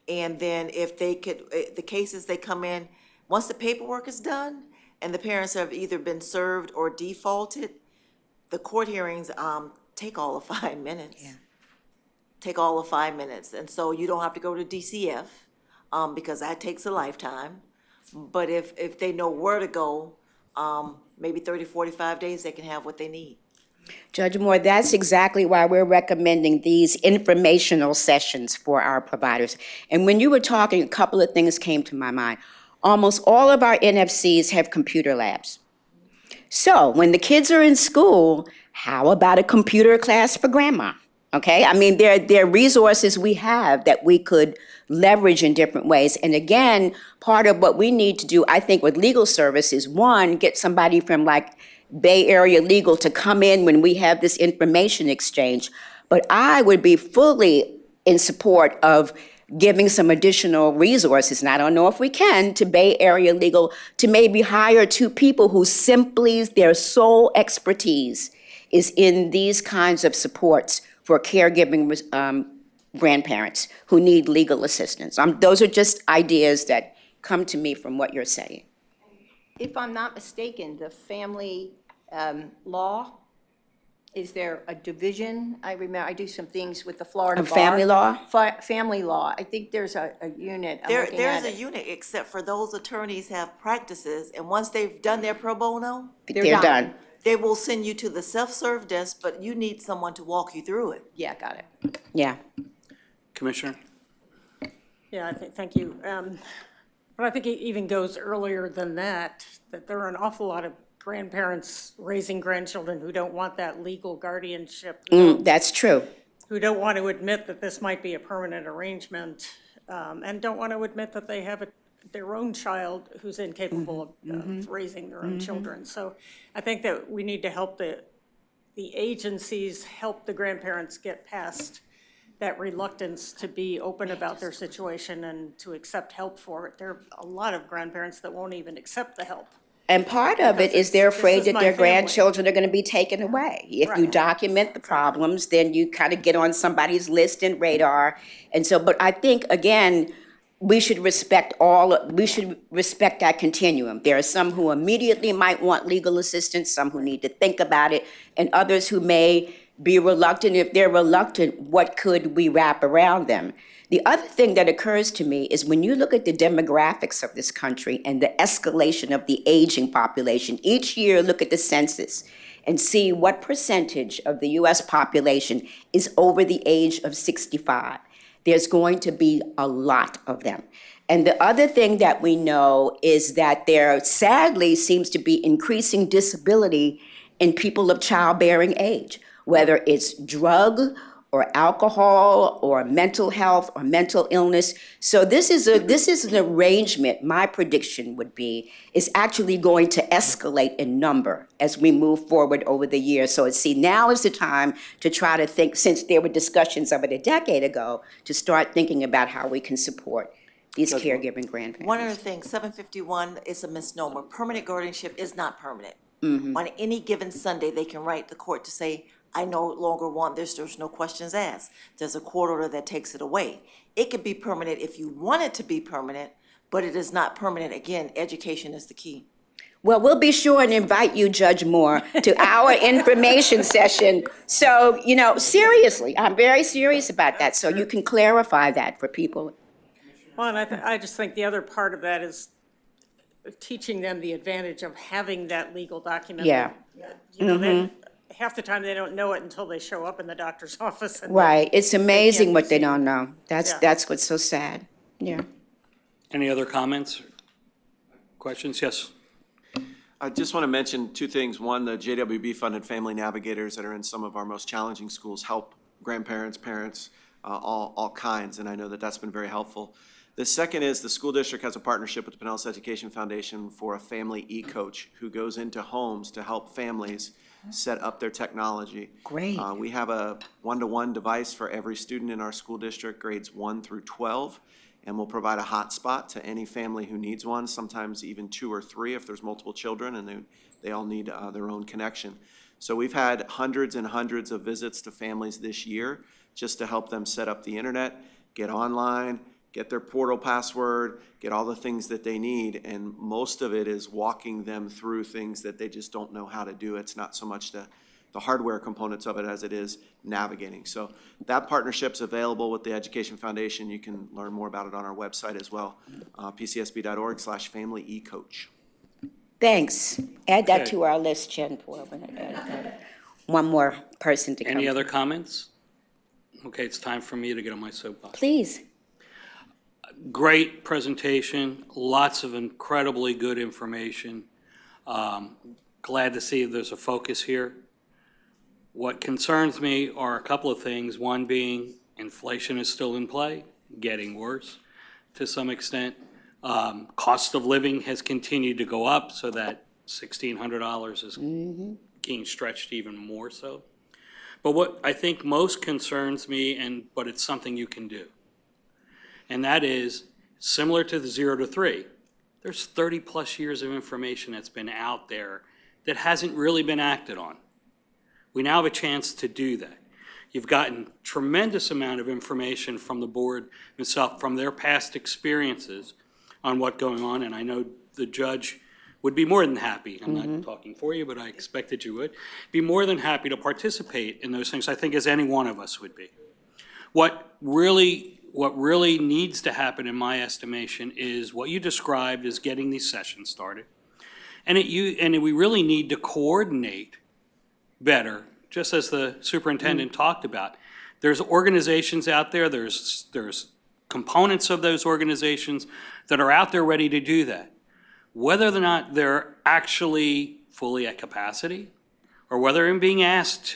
and then if they could, the cases they come in, once the paperwork is done and the parents have either been served or defaulted, the court hearings take all of 5 minutes. Yeah. Take all of 5 minutes. And so you don't have to go to DCF because that takes a lifetime. But if they know where to go, maybe 30, 45 days, they can have what they need. Judge Moore, that's exactly why we're recommending these informational sessions for our providers. And when you were talking, a couple of things came to my mind. Almost all of our NFCs have computer labs. So when the kids are in school, how about a computer class for grandma? Okay, I mean, there are resources we have that we could leverage in different ways. And again, part of what we need to do, I think, with legal services, one, get somebody from like Bay Area Legal to come in when we have this information exchange. But I would be fully in support of giving some additional resources, and I don't know if we can, to Bay Area Legal to maybe hire 2 people who simply, their sole expertise is in these kinds of supports for caregiving grandparents who need legal assistance. Those are just ideas that come to me from what you're saying. If I'm not mistaken, the family law, is there a division? I remember, I do some things with the Florida Of Bar. family law? Family law. I think there's a unit. I'm looking There's at a it. unit, except for those attorneys have practices, and once they've done their pro bono, They're done. they will send you to the self-serve desk, but you need someone to walk you through it. Yeah, got it. Yeah. Commissioner? Yeah, thank you. But I think it even goes earlier than that there are an awful lot of grandparents raising grandchildren who don't want that legal guardianship, That's true. who don't want to admit that this might be a permanent arrangement, and don't want to admit that they have their own child who's incapable of raising their own children. So I think that we need to help the agencies help the grandparents get past that reluctance to be open about their situation and to accept help for it. There are a lot of grandparents that won't even accept the help. And part of it is they're afraid that their grandchildren are going to be taken away. If you document the problems, then you kind of get on somebody's list and radar. And so, but I think, again, we should respect that continuum. There are some who immediately might want legal assistance, some who need to think about it, and others who may be reluctant. If they're reluctant, what could we wrap around them? The other thing that occurs to me is when you look at the demographics of this country and the escalation of the aging population, each year look at the census and see what percentage of the US population is over the age of 65. There's going to be a lot of them. And the other thing that we know is that there sadly seems to be increasing disability in people of childbearing age, whether it's drug or alcohol or mental health or mental illness. So this is an arrangement, my prediction would be, is actually going to escalate in number as we move forward over the years. So now is the time to try to think, since there were discussions of it a decade ago, to start thinking about how we can support these caregiving grandparents. One other thing, 751 is a misnomer. Permanent guardianship is not permanent. On any given Sunday, they can write the court to say, I no longer want this, there's no questions asked. There's a court order that takes it away. It could be permanent if you want it to be permanent, but it is not permanent. Again, education is the key. Well, we'll be sure and invite you, Judge Moore, to our information session. So, seriously, I'm very serious about that, so you can clarify that for people. Well, and I just think the other part of that is teaching them the advantage of having that legal document. Yeah. Half the time they don't know it until they show up in the doctor's office. And Right. It's amazing what they see. don't know. That's what's so sad. Yeah. Any other comments? Questions? Yes. I just want to mention two things. One, the JWB-funded family navigators that are in some of our most challenging schools help grandparents, parents, all kinds, and I know that that's been very helpful. The second is the school district has a partnership with the Pinellas Education Foundation for a family e-coach who goes into homes to help families set up their technology. Great. We have a one-to-one device for every student in our school district, grades 1 through 12, and we'll provide a hotspot to any family who needs one, sometimes even 2 or 3 if there's multiple children and they all need their own connection. So we've had hundreds and hundreds of visits to families this year just to help them set up the internet, get online, get their portal password, get all the things that they need, and most of it is walking them through things that they just don't know how to do. It's not so much the hardware components of it as it is navigating. So that partnership's available with the Education Foundation. You can learn more about it on our website as well, pcsb.org/familyecoach. Thanks. Add that Okay. to our list, Jen. One more person to come. Any other comments? Okay, it's time for me to get on my soapbox. Please. Great presentation, lots of incredibly good information. Glad to see there's a focus here. What concerns me are a couple of things. One being inflation is still in play, getting worse to some extent. Cost of living has continued to go up, so that $1,600 is being stretched even more so. But what I think most concerns me, but it's something you can do, and that is similar to the 0 to 3. There's 30-plus years of information that's been out there that hasn't really been acted on. We now have a chance to do that. You've gotten tremendous amount of information from the board itself, from their past experiences on what's going on, and I know the judge would be more than happy, I'm not talking for you, but I expected you would, be more than happy to participate in those things, I think, as any one of us would be. What really needs to happen, in my estimation, is what you described as getting these sessions started. And we really need to coordinate better, just as the superintendent talked about. There's organizations out there, there's components of those organizations that are out there ready to do that. Whether or not they're actually fully at capacity, or whether they're being asked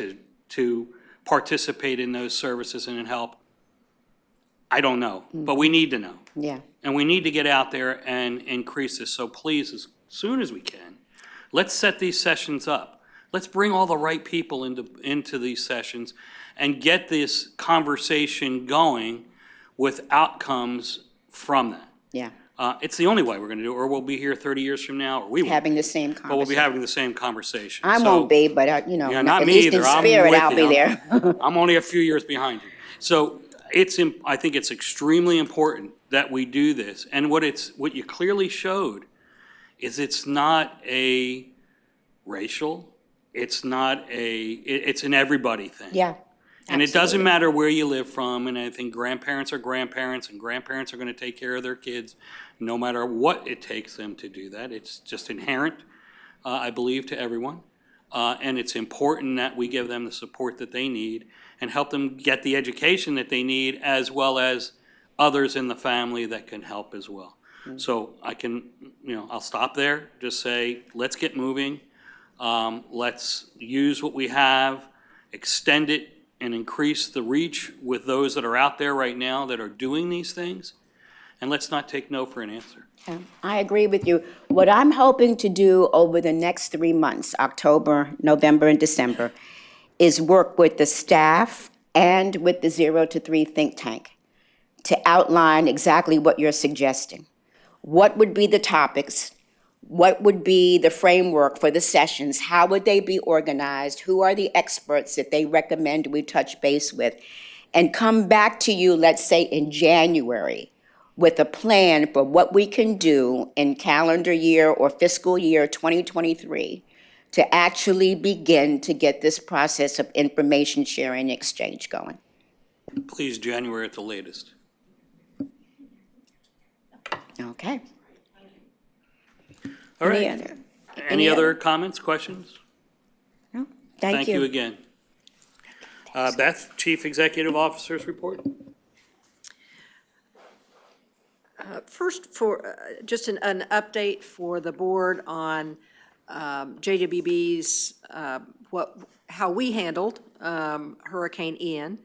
to participate in those services and in help, I don't know, but we need to know. Yeah. And we need to get out there and increase this. So please, as soon as we can, let's set these sessions up. Let's bring all the right people into these sessions and get this conversation going with outcomes from that. Yeah, It's the only way we're going to do it, or we'll be here 30 years from now, or we won't. having the same But we'll be conversation. having the same conversation. I So- won't be, but, Yeah, not at me least either. in I'm spirit, with I'll be you. there. I'm only a few years behind you. So I think it's extremely important that we do this. And what you clearly showed is it's not a racial, it's an everybody thing. Yeah, And it doesn't absolutely. matter where you live from, and I think grandparents are grandparents, and grandparents are gonna take care of their kids, no matter what it takes them to do that. It's just inherent, I believe, to everyone. And it's important that we give them the support that they need and help them get the education that they need, as well as others in the family that can help as well. So I'll stop there, just say, let's get moving. Let's use what we have, extend it, and increase the reach with those that are out there right now that are doing these things. And let's not take no for an answer. Yeah, I agree with you. What I'm hoping to do over the next 3 months, October, November, and December, is work with the staff and with the 0 to 3 think tank to outline exactly what you're suggesting. What would be the topics? What would be the framework for the sessions? How would they be organized? Who are the experts that they recommend we touch base with? And come back to you, let's say in January, with a plan for what we can do in calendar year or fiscal year 2023 to actually begin to get this process of information sharing and exchange going. Please, January at the latest. Okay. All right. Any other- other comments, questions? No? Thank you again. Beth, Chief Executive Officer's report? First, for just an update for the board on JWB's, how we handled Hurricane Ian.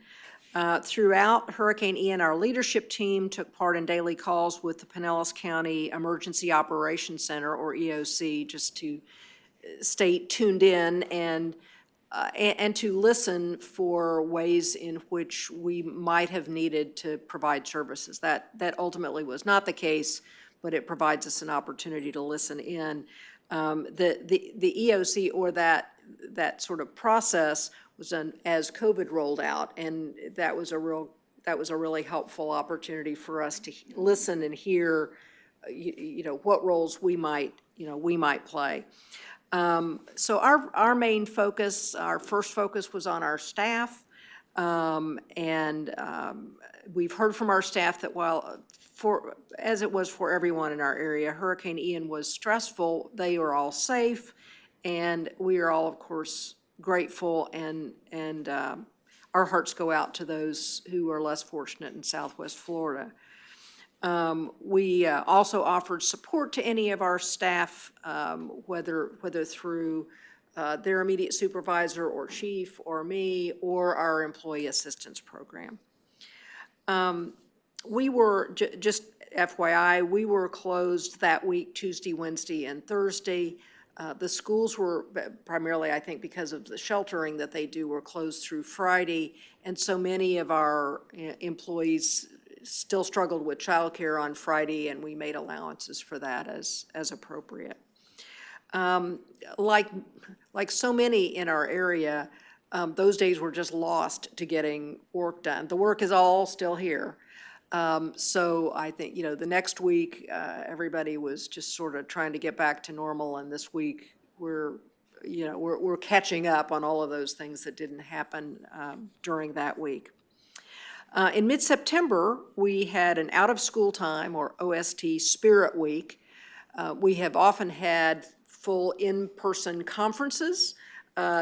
Throughout Hurricane Ian, our leadership team took part in daily calls with the Pinellas County Emergency Operations Center, or EOC, just to stay tuned in and to listen for ways in which we might have needed to provide services. That ultimately was not the case, but it provides us an opportunity to listen in. The EOC, or that sort of process, was done as COVID rolled out, and that was a really helpful opportunity for us to listen and hear, what roles we might play. So our main focus, our first focus, was on our staff, and we've heard from our staff that as it was for everyone in our area, Hurricane Ian was stressful. They were all safe, and we are all, of course, grateful, and our hearts go out to those who are less fortunate in Southwest Florida. We also offered support to any of our staff, whether through their immediate supervisor or chief or me or our employee assistance program. We were, just FYI, we were closed that week, Tuesday, Wednesday, and Thursday. The schools were, primarily, I think, because of the sheltering that they do, were closed through Friday, and so many of our employees still struggled with childcare on Friday, and we made allowances for that as appropriate. Like so many in our area, those days were just lost to getting work done. The work is all still here. So I think, the next week, everybody was just sort of trying to get back to normal, and this week we're catching up on all of those things that didn't happen during that week. In mid-September, we had an out-of-school time, or OST, Spirit Week. We have often had full in-person conferences.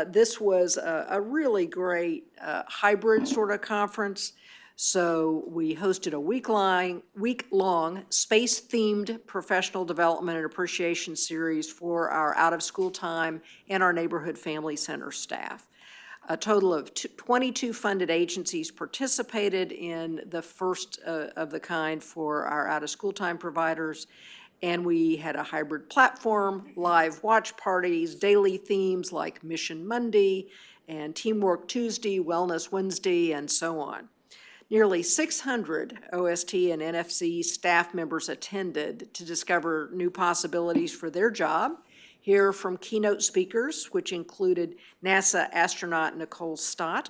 This was a really great hybrid sort of conference. So we hosted a week-long space-themed professional development and appreciation series for our out-of-school time and our neighborhood family center staff. A total of 22 funded agencies participated in the first of the kind for our out-of-school time providers, and we had a hybrid platform, live watch parties, daily themes like Mission Monday, and Teamwork Tuesday, Wellness Wednesday, and so on. Nearly 600 OST and NFC staff members attended to discover new possibilities for their job, hear from keynote speakers, which included NASA astronaut Nicole Stott,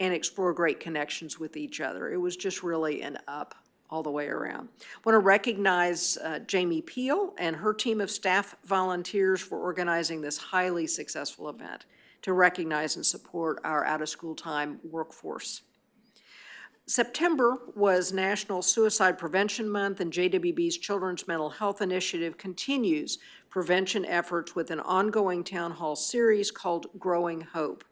and explore great connections with each other. It was just really an up all the way around. I want to recognize Jamie Peel and her team of staff volunteers for organizing this highly successful event to recognize and support our out-of-school time workforce. September was National Suicide Prevention Month, and JWB's Children's Mental Health Initiative continues prevention efforts with an ongoing town hall series called Growing Hope.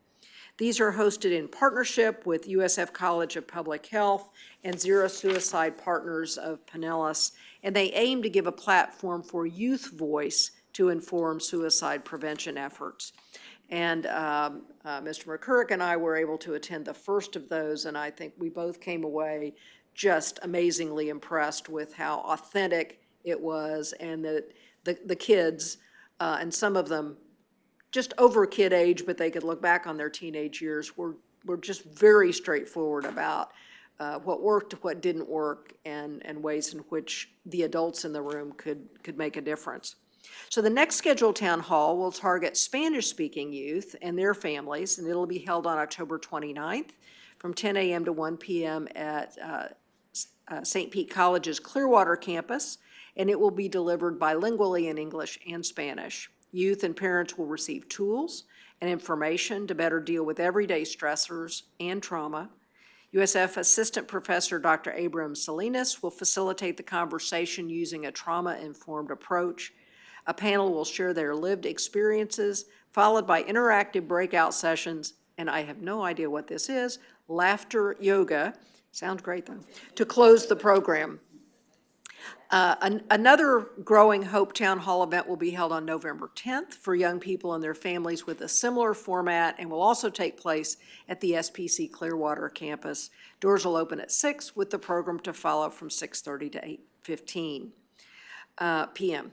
These are hosted in partnership with USF College of Public Health and Zero Suicide Partners of Pinellas, and they aim to give a platform for youth voice to inform suicide prevention efforts. And Mr. McCurrick and I were able to attend the first of those, and I think we both came away just amazingly impressed with how authentic it was, and that the kids, and some of them just over kid age, but they could look back on their teenage years, were just very straightforward about what worked, what didn't work, and ways in which the adults in the room could make a difference. So the next scheduled town hall will target Spanish-speaking youth and their families, and it'll be held on October 29th from 10 a.m. to 1 p.m. at St. Pete College's Clearwater campus, and it will be delivered bilingually in English and Spanish. Youth and parents will receive tools and information to better deal with everyday stressors and trauma. USF Assistant Professor Dr. Abram Salinas will facilitate the conversation using a trauma-informed approach. A panel will share their lived experiences, followed by interactive breakout sessions, and I have no idea what this is, laughter yoga, sounds great though, to close the program. Another Growing Hope Town Hall event will be held on November 10th for young people and their families with a similar format, and will also take place at the SPC Clearwater campus. Doors will open at 6 with the program to follow from 6:30 to 8:15 p.m.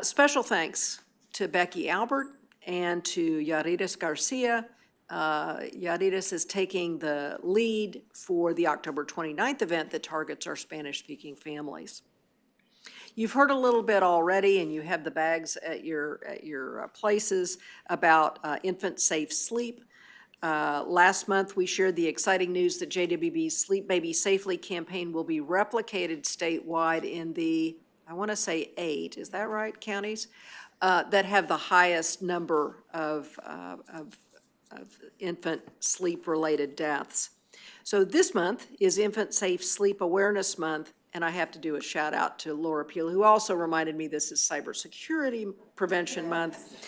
Special thanks to Becky Albert and to Yariris Garcia. Yariris is taking the lead for the October 29th event that targets our Spanish-speaking families. You've heard a little bit already, and you have the bags at your places about infant safe sleep. Last month, we shared the exciting news that JWB's Sleep Baby Safely campaign will be replicated statewide in the, I want to say 8, is that right, counties, that have the highest number of infant sleep-related deaths. So this month is Infant Safe Sleep Awareness Month, and I have to do a shout out to Laura Peel, who also reminded me this is Cybersecurity Prevention Month.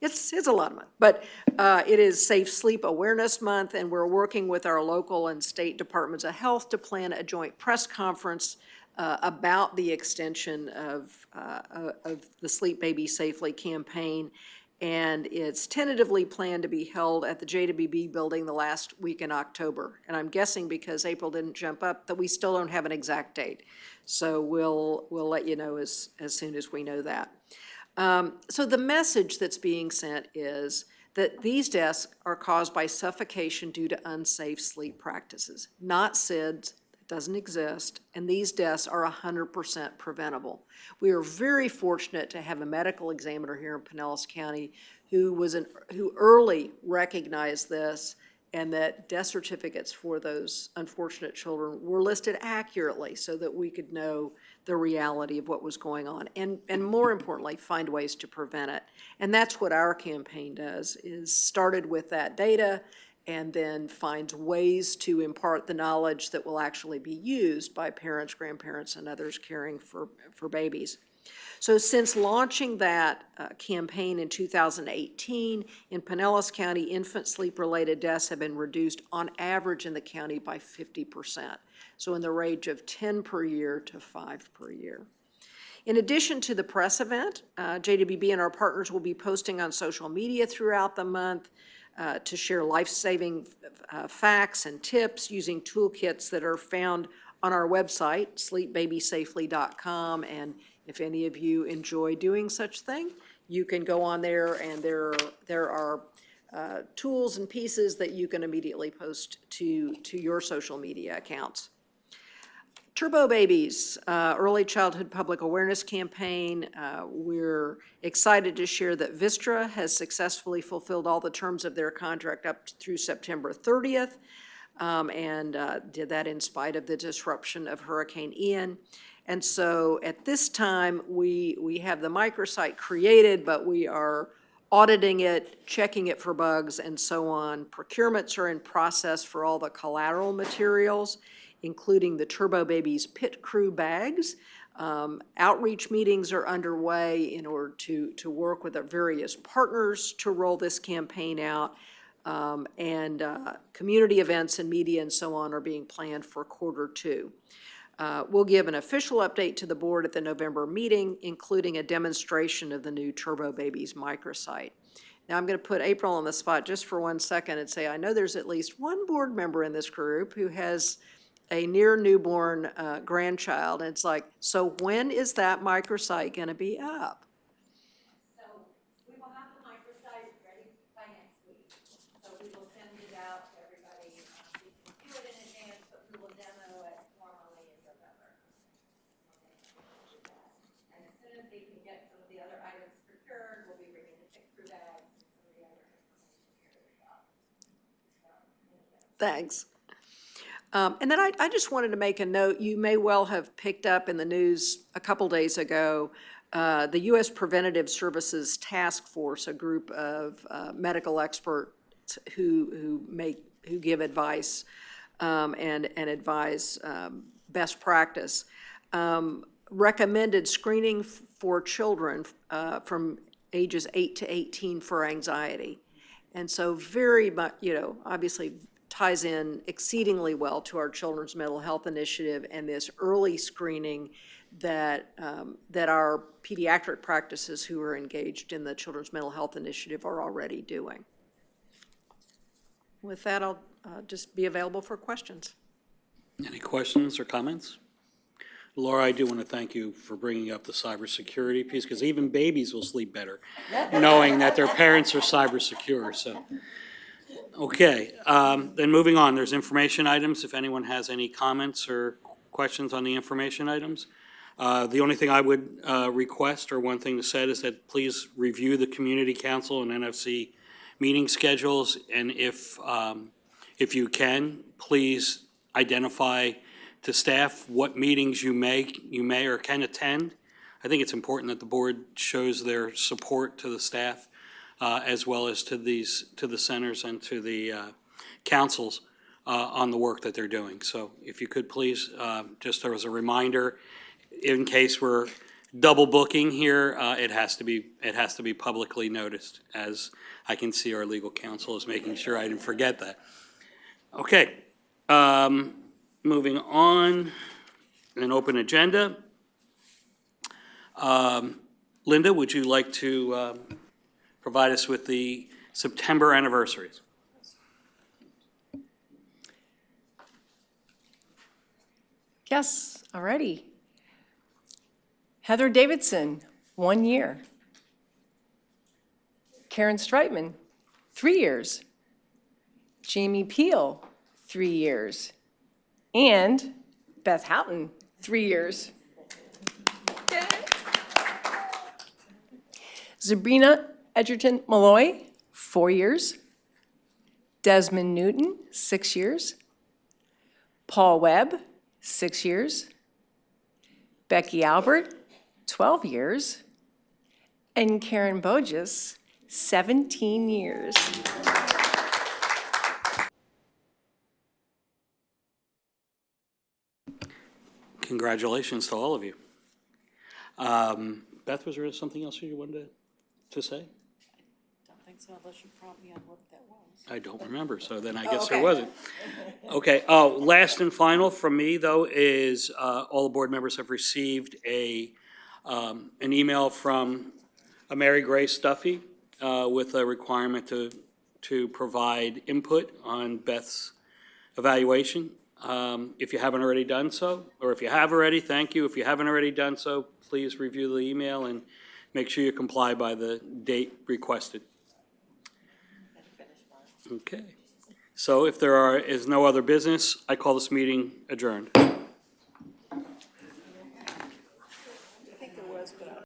It's a lot of month, but it is Safe Sleep Awareness Month, and we're working with our local and state departments of health to plan a joint press conference about the extension of the Sleep Baby Safely campaign. And it's tentatively planned to be held at the JWB building the last week in October. And I'm guessing because April didn't jump up that we still don't have an exact date. So we'll let you know as soon as we know that. So the message that's being sent is that these deaths are caused by suffocation due to unsafe sleep practices, not SIDS. Doesn't exist, and these deaths are 100% preventable. We are very fortunate to have a medical examiner here in Pinellas County who early recognized this, and that death certificates for those unfortunate children were listed accurately so that we could know the reality of what was going on, and more importantly, find ways to prevent it. And that's what our campaign does, is started with that data and then finds ways to impart the knowledge that will actually be used by parents, grandparents, and others caring for babies. So since launching that campaign in 2018, in Pinellas County, infant sleep-related deaths have been reduced on average in the county by 50%. So in the range of 10 per year to 5 per year. In addition to the press event, JWB and our partners will be posting on social media throughout the month to share life-saving facts and tips using toolkits that are found on our website, sleepbabysafely.com. And if any of you enjoy doing such thing, you can go on there, and there are tools and pieces that you can immediately post to your social media accounts. Turbo Babies, Early Childhood Public Awareness Campaign. We're excited to share that Vistra has successfully fulfilled all the terms of their contract up through September 30th, and did that in spite of the disruption of Hurricane Ian. And so at this time, we have the microsite created, but we are auditing it, checking it for bugs, and so on. Procurements are in process for all the collateral materials, including the Turbo Babies Pit Crew bags. Outreach meetings are underway in order to work with our various partners to roll this campaign out. And community events and media and so on are being planned for Q2. We'll give an official update to the board at the November meeting, including a demonstration of the new Turbo Babies microsite. Now, I'm going to put April on the spot just for 1 second and say, I know there's at least one board member in this group who has a near newborn grandchild. And it's like, so when is that microsite going to be up? So we will have the microsite ready by next week. So we will send it out to everybody. We can do it in advance, but we will demo it formally in November. And as soon as we can get some of the other items procured, we'll be bringing the pick-through bags and some of the other information here as well. Thanks. And then I just wanted to make a note. You may well have picked up in the news a couple days ago, the U.S. Preventative Services Task Force, a group of medical experts who give advice and advise best practice, recommended screening for children from ages 8 to 18 for anxiety. And so very much, obviously ties in exceedingly well to our Children's Mental Health Initiative and this early screening that our pediatric practices who are engaged in the Children's Mental Health Initiative are already doing. With that, I'll just be available for questions. Any questions or comments? Laura, I do want to thank you for bringing up the cybersecurity piece, because even babies will sleep better knowing that their parents are cyber secure, so. Okay, then moving on, there's information items. If anyone has any comments or questions on the information items. The only thing I would request, or one thing to say, is that please review the Community Council and NFC meeting schedules, and if you can, please identify to staff what meetings you may or can attend. I think it's important that the board shows their support to the staff as well as to the centers and to the councils on the work that they're doing. So if you could please, just as a reminder, in case we're double booking here, it has to be publicly noticed, as I can see our legal counsel is making sure I didn't forget that. Okay, moving on, an open agenda. Linda, would you like to provide us with the September anniversaries? Yes, all righty. Heather Davidson, 1 year. Karen Streitman, 3 years. Jamie Peel, 3 years. And Beth Houghton, 3 years. Sabrina Edgerton Malloy, 4 years. Desmond Newton, 6 years. Paul Webb, 6 years. Becky Albert, 12 years. And Karen Bogus, 17 years. Congratulations to all of you. Beth, was there something else you wanted to say? I don't think so, unless you prompt me on what that was. I don't remember, so then I guess there wasn't. Okay, last and final from me, though, is all the board members have received an email from Mary Grace Duffy with a requirement to provide input on Beth's evaluation. If you haven't already done so, or if you have already, thank you. If you haven't already done so, please review the email and make sure you comply by the date requested. Okay. So if there is no other business, I call this meeting adjourned.